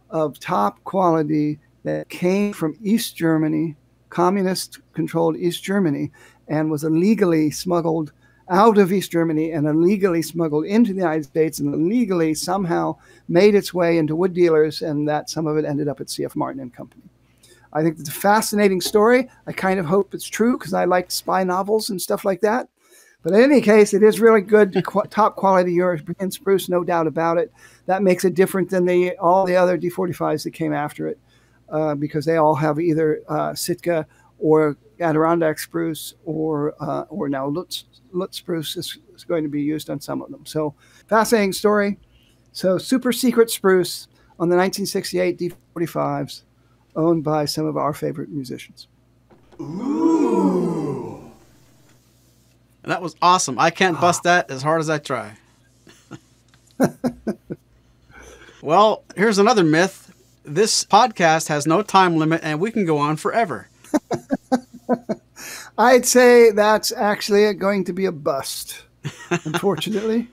of top quality that came from East Germany, communist-controlled East Germany, and was illegally smuggled out of East Germany and illegally smuggled into the United States and illegally somehow made its way into wood dealers, and that some of it ended up at C.F. Martin and Company. I think it's a fascinating story. I kind of hope it's true because I like spy novels and stuff like that. But in any case, it is really good, top quality European spruce, no doubt about it. That makes it different than all the other D45s that came after it because they all have either Sitka or Adirondack spruce or now Lutz spruce is going to be used on some of them. So fascinating story. So super secret spruce on the 1968 D45s owned by some of our favorite musicians. Ooh. That was awesome. I can't bust that as hard as I try. Well, here's another myth. This podcast has no time limit and we can go on forever. I'd say that's actually going to be a bust, unfortunately.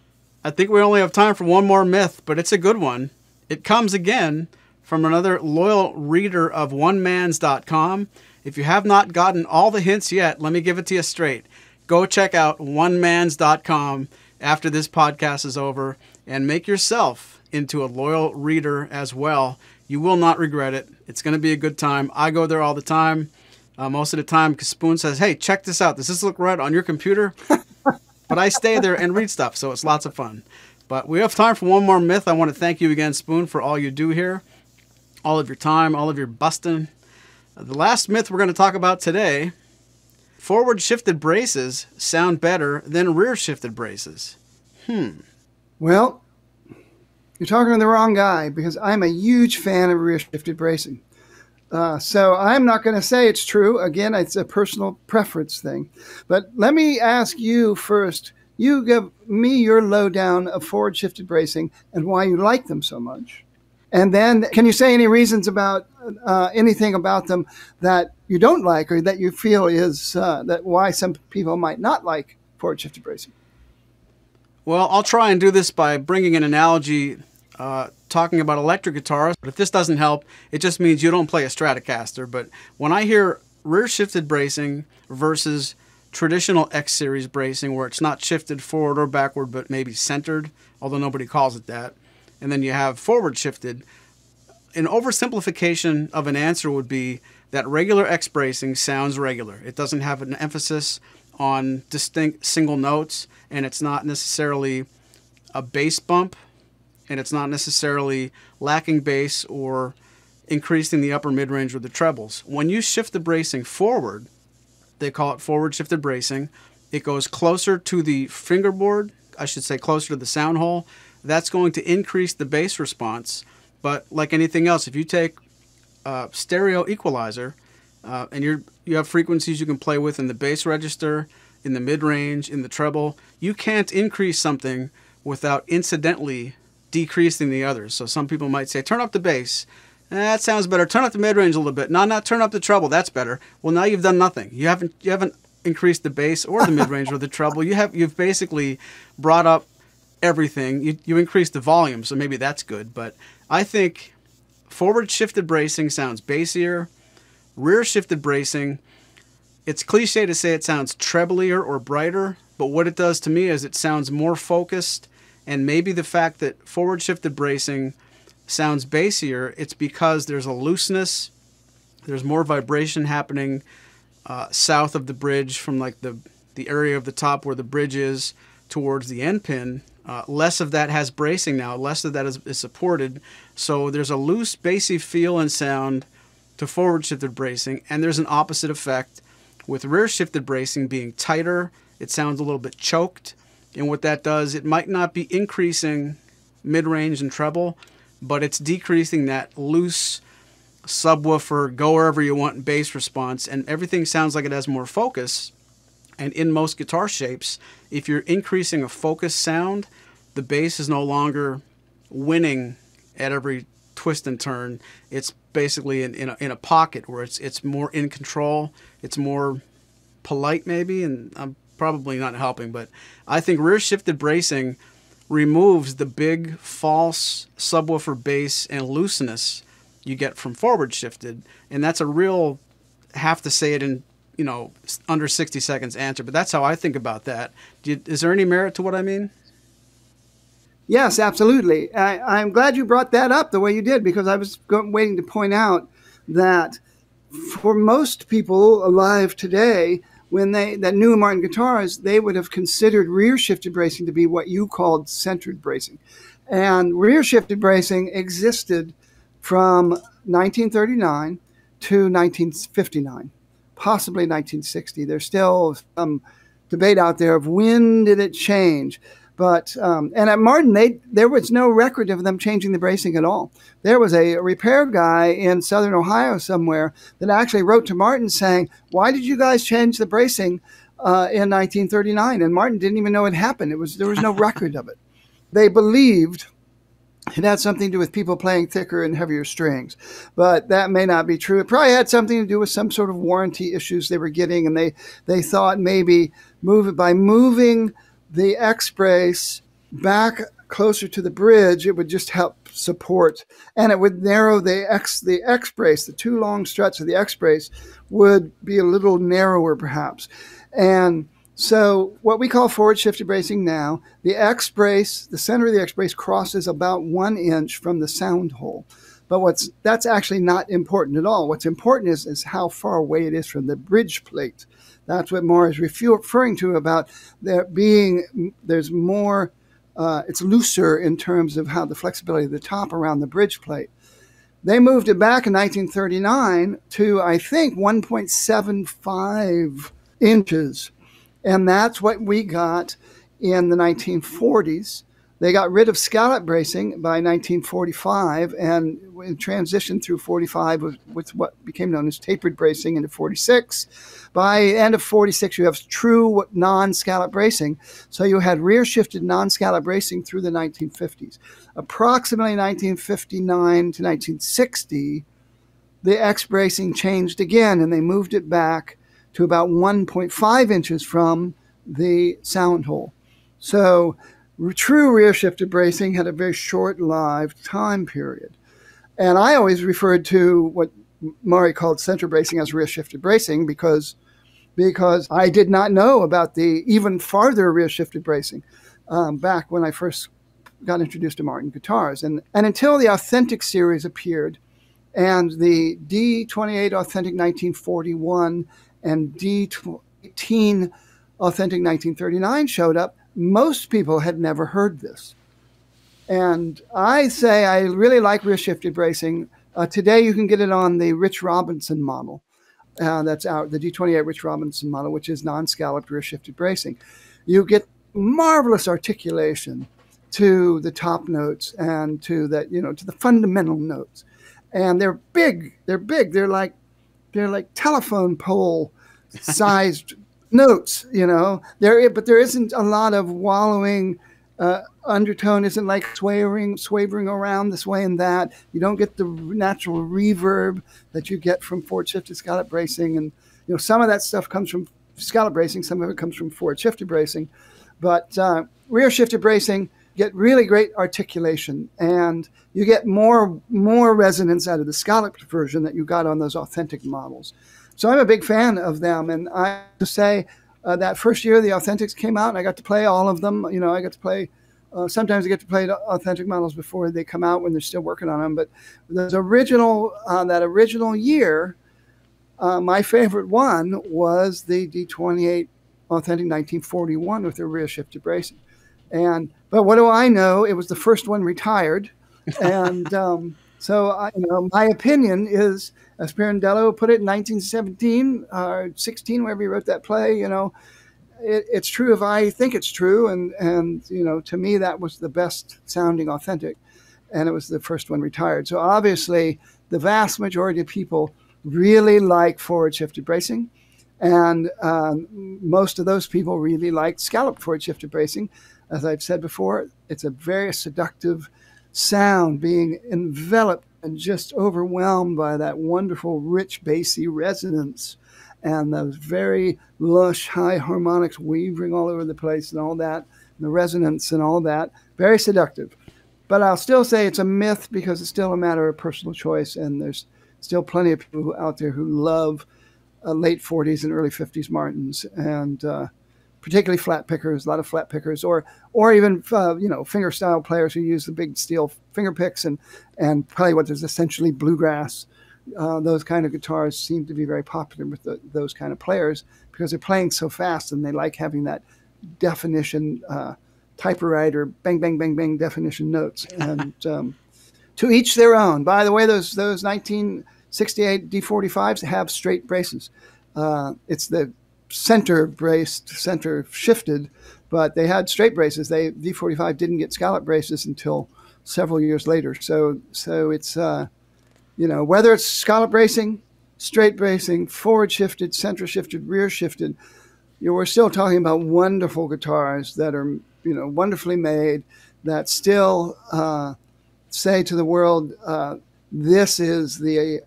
I think we only have time for one more myth, but it's a good one. It comes again from another loyal reader of onemans.com. If you have not gotten all the hints yet, let me give it to you straight. Go check out onemans.com after this podcast is over and make yourself into a loyal reader as well. You will not regret it. It's going to be a good time. I go there all the time. Most of the time, because Spoon says, hey, check this out. Does this look right on your computer? But I stay there and read stuff, so it's lots of fun. But we have time for one more myth. I want to thank you again, Spoon, for all you do here, all of your time, all of your busting. The last myth we're going to talk about today, forward-shifted braces sound better than rear-shifted braces. Well, you're talking to the wrong guy because I'm a huge fan of rear-shifted bracing. So I'm not going to say it's true. Again, it's a personal preference thing. But let me ask you first. You give me your lowdown of forward-shifted bracing and why you like them so much. And then can you say any reasons about anything about them that you don't like or that you feel is that why some people might not like forward-shifted bracing? Well, I'll try and do this by bringing an analogy talking about electric guitars. But if this doesn't help, it just means you don't play a Stratocaster. But when I hear rear-shifted bracing versus traditional X-series bracing, where it's not shifted forward or backward, but maybe centered, although nobody calls it that, and then you have forward-shifted, an oversimplification of an answer would be that regular X bracing sounds regular. It doesn't have an emphasis on distinct single notes, and it's not necessarily a bass bump, and it's not necessarily lacking bass or increasing the upper mid-range or the trebles. When you shift the bracing forward, they call it forward-shifted bracing. It goes closer to the fingerboard, I should say closer to the sound hole. That's going to increase the bass response. But like anything else, if you take a stereo equalizer and you have frequencies you can play with in the bass register, in the mid-range, in the treble, you can't increase something without incidentally decreasing the others. So some people might say, turn up the bass. That sounds better. Turn up the mid-range a little bit. No, not turn up the treble. That's better. Well, now you've done nothing. You haven't increased the bass or the mid-range or the treble. You've basically brought up everything. You increased the volume, so maybe that's good. But I think forward-shifted bracing sounds bassier. Rear-shifted bracing, it's cliche to say it sounds treblier or brighter, but what it does to me is it sounds more focused. And maybe the fact that forward-shifted bracing sounds bassier, it's because there's a looseness, there's more vibration happening south of the bridge from like the area of the top where the bridge is towards the end pin. Less of that has bracing now, less of that is supported. So there's a loose, bassy feel and sound to forward-shifted bracing, and there's an opposite effect with rear-shifted bracing being tighter. It sounds a little bit choked. And what that does, it might not be increasing mid-range and treble, but it's decreasing that loose subwoofer, go wherever you want bass response, and everything sounds like it has more focus. And in most guitar shapes, if you're increasing a focus sound, the bass is no longer winning at every twist and turn. It's basically in a pocket where it's more in control. It's more polite maybe, and I'm probably not helping, but I think rear shifted bracing removes the big false subwoofer bass and looseness you get from forward shifted. And that's a real, have to say it in, under 60 seconds answer. But that's how I think about that. Is there any merit to what I mean? Yes, absolutely. I'm glad you brought that up the way you did, because I was waiting to point out that for most people alive today, when that knew Martin guitars, they would have considered rear shifted bracing to be what you called centered bracing. And rear shifted bracing existed from 1939 to 1959, possibly 1960. There's still some debate out there of when did it change. But and at Martin, there was no record of them changing the bracing at all. There was a repair guy in Southern Ohio somewhere that actually wrote to Martin saying, "Why did you guys change the bracing in 1939?" And Martin didn't even know it happened. There was no record of it. They believed it had something to do with people playing thicker and heavier strings, but that may not be true. It probably had something to do with some sort of warranty issues they were getting, and they thought maybe moving the X brace back closer to the bridge, it would just help support, and it would narrow the X brace. The two long struts of the X brace would be a little narrower, perhaps. And so what we call forward shifted bracing now, the X brace, the center of the X brace crosses about 1 inch from the sound hole. But that's actually not important at all. What's important is how far away it is from the bridge plate. That's what Maury is referring to about there's more, it's looser in terms of how the flexibility of the top around the bridge plate. They moved it back in 1939 to, I think, 1.75 inches. And that's what we got in the 1940s. They got rid of scallop bracing by 1945 and transitioned through 45 with what became known as tapered bracing into 46. By the end of 46, you have true non-scallop bracing. So you had rear-shifted non-scallop bracing through the 1950s. Approximately 1959 to 1960, the X bracing changed again, and they moved it back to about 1.5 inches from the sound hole. So true rear-shifted bracing had a very short-lived time period. And I always referred to what Maury called center bracing as rear-shifted bracing because I did not know about the even farther rear-shifted bracing back when I first got introduced to Martin guitars. And until the Authentic series appeared and the D28 Authentic 1941 and D18 Authentic 1939 showed up, most people had never heard this. And I say I really like rear-shifted bracing. Today you can get it on the Rich Robinson model. That's the D28 Rich Robinson model, which is non-scalloped rear-shifted bracing. You get marvelous articulation to the top notes and to the fundamental notes. And they're big. They're like telephone pole sized notes, but there isn't a lot of wallowing undertone, isn't like swaying around this way and that. You don't get the natural reverb that you get from forward shifted scallop bracing. And, some of that stuff comes from scallop bracing. Some of it comes from forward shifted bracing, but rear shifted bracing, get really great articulation, and you get more resonance out of the scalloped version that you got on those Authentic models. So I'm a big fan of them, and I have to say that first year the Authentics came out, and I got to play all of them. I got to play, sometimes I get to play the Authentic models before they come out when they're still working on them. But that original year, my favorite one was the D28 Authentic 1941 with the rear shifted bracing. But what do I know? It was the first one retired, and so my opinion is, as Pirandello put it in 1917 or 16, wherever he wrote that play, it's true if I think it's true, and to me that was the best sounding Authentic, and it was the first one retired. So obviously, the vast majority of people really like forward shifted bracing. And most of those people really liked scalloped forward shifted bracing. As I've said before, it's a very seductive sound, being enveloped and just overwhelmed by that wonderful, rich, bassy resonance. and those very lush high harmonics weaving all over the place and all that, and the resonance and all that. Very seductive. But I'll still say it's a myth because it's still a matter of personal choice, and there's still plenty of people out there who love late 40s and early 50s Martins, and particularly flat pickers, a lot of flat pickers, or even finger style players who use the big steel finger picks and play what is essentially bluegrass. Those kind of guitars seem to be very popular with those kind of players because they're playing so fast and they like having that definition typewriter bang bang bang bang definition notes. And to each their own. By the way, those 1968 D45s have straight braces. It's the center braced, center shifted, but they had straight braces. D45 didn't get scallop braces until several years later. So it's whether it's scallop bracing, straight bracing, forward shifted, center shifted, rear shifted, we're still talking about wonderful guitars that are wonderfully made, that still say to the world, this is the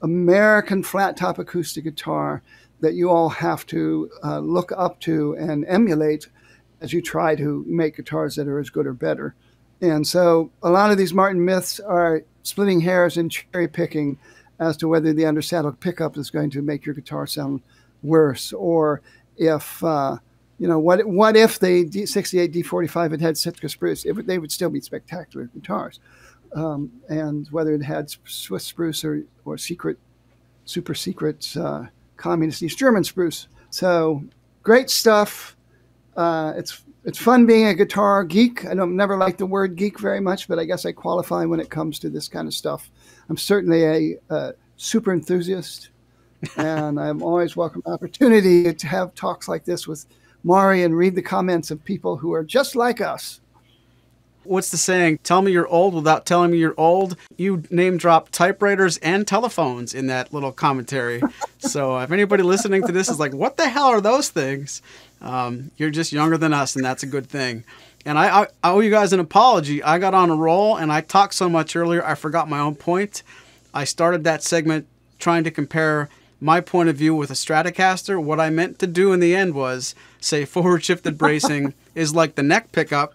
American flat top acoustic guitar that you all have to look up to and emulate as you try to make guitars that are as good or better. And so a lot of these Martin myths are splitting hairs and cherry picking as to whether the undersaddle pickup is going to make your guitar sound worse, or if what if the 68 D45 had Sitka spruce? They would still be spectacular guitars. And whether it had Swiss spruce or super secret communist East German spruce. So great stuff. It's fun being a guitar geek. I don't never like the word geek very much, but I guess I qualify when it comes to this kind of stuff. I'm certainly a super enthusiast, and I'm always welcome opportunity to have talks like this with Maury and read the comments of people who are just like us. What's the saying? Tell me you're old without telling me you're old. You name drop typewriters and telephones in that little commentary. So if anybody listening to this is like, what the hell are those things? You're just younger than us, and that's a good thing. And I owe you guys an apology. I got on a roll, and I talked so much earlier, I forgot my own point. I started that segment trying to compare my point of view with a Stratocaster. What I meant to do in the end was say forward shifted bracing is like the neck pickup.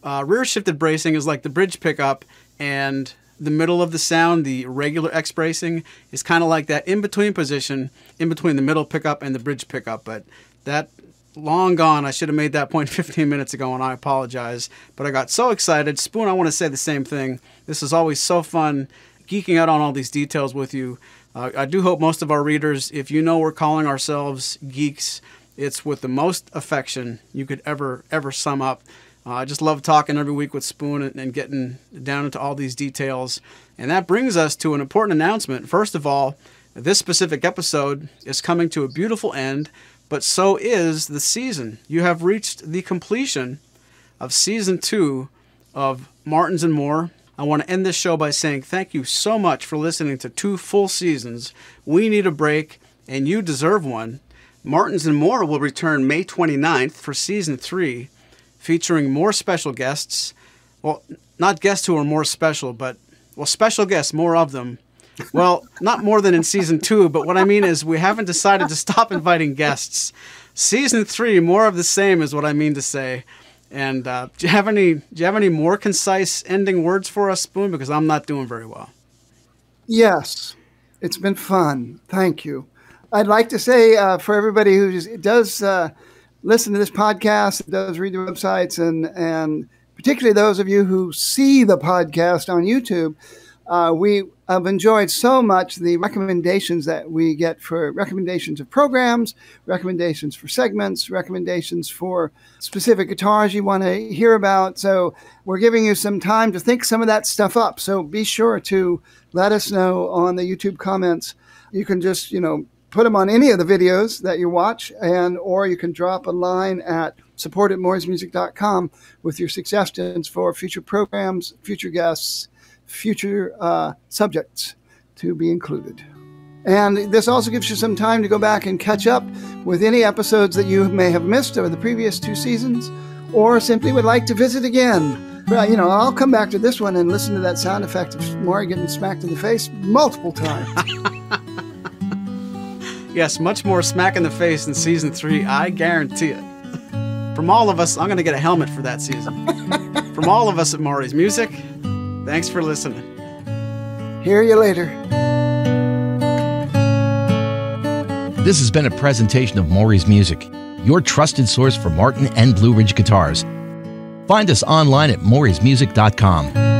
Rear shifted bracing is like the bridge pickup, and the middle of the sound, the regular X bracing, is kind of like that in-between position, in between the middle pickup and the bridge pickup. But that, long gone. I should have made that point 15 minutes ago, and I apologize. But I got so excited. Spoon, I want to say the same thing. This is always so fun, geeking out on all these details with you. I do hope most of our readers, if you know we're calling ourselves geeks, it's with the most affection you could ever sum up. I just love talking every week with Spoon and getting down into all these details. And that brings us to an important announcement. First of all, this specific episode is coming to a beautiful end, but so is the season. You have reached the completion of Season 2 of Martins and More. I want to end this show by saying thank you so much for listening to 2 full seasons. We need a break, and you deserve one. Martins and More will return May 29th for Season 3, featuring more special guests. Well, not guests who are more special, but, well, special guests, more of them. Well, not more than in Season 2, but what I mean is we haven't decided to stop inviting guests. Season 3, more of the same is what I mean to say. And do you have any more concise ending words for us, Spoon? Because I'm not doing very well. Yes, it's been fun. Thank you. I'd like to say for everybody who does listen to this podcast, does read the websites, and particularly those of you who see the podcast on YouTube, we have enjoyed so much the recommendations that we get for recommendations of programs, recommendations for segments, recommendations for specific guitars you want to hear about. So we're giving you some time to think some of that stuff up. So be sure to let us know on the YouTube comments. You can just, put them on any of the videos that you watch, or you can drop a line at support@maurysmusic.com with your suggestions for future programs, future guests, future subjects to be included. And this also gives you some time to go back and catch up with any episodes that you may have missed over the previous 2 seasons, or simply would like to visit again. Well, I'll come back to this one and listen to that sound effect of Maury getting smacked in the face multiple times. Yes, much more smack in the face in season 3, I guarantee it. From all of us, I'm going to get a helmet for that season. From all of us at Maury's Music, thanks for listening. Hear you later. This has been a presentation of Maury's Music, your trusted source for Martin and Blue Ridge guitars. Find us online at maurysmusic.com.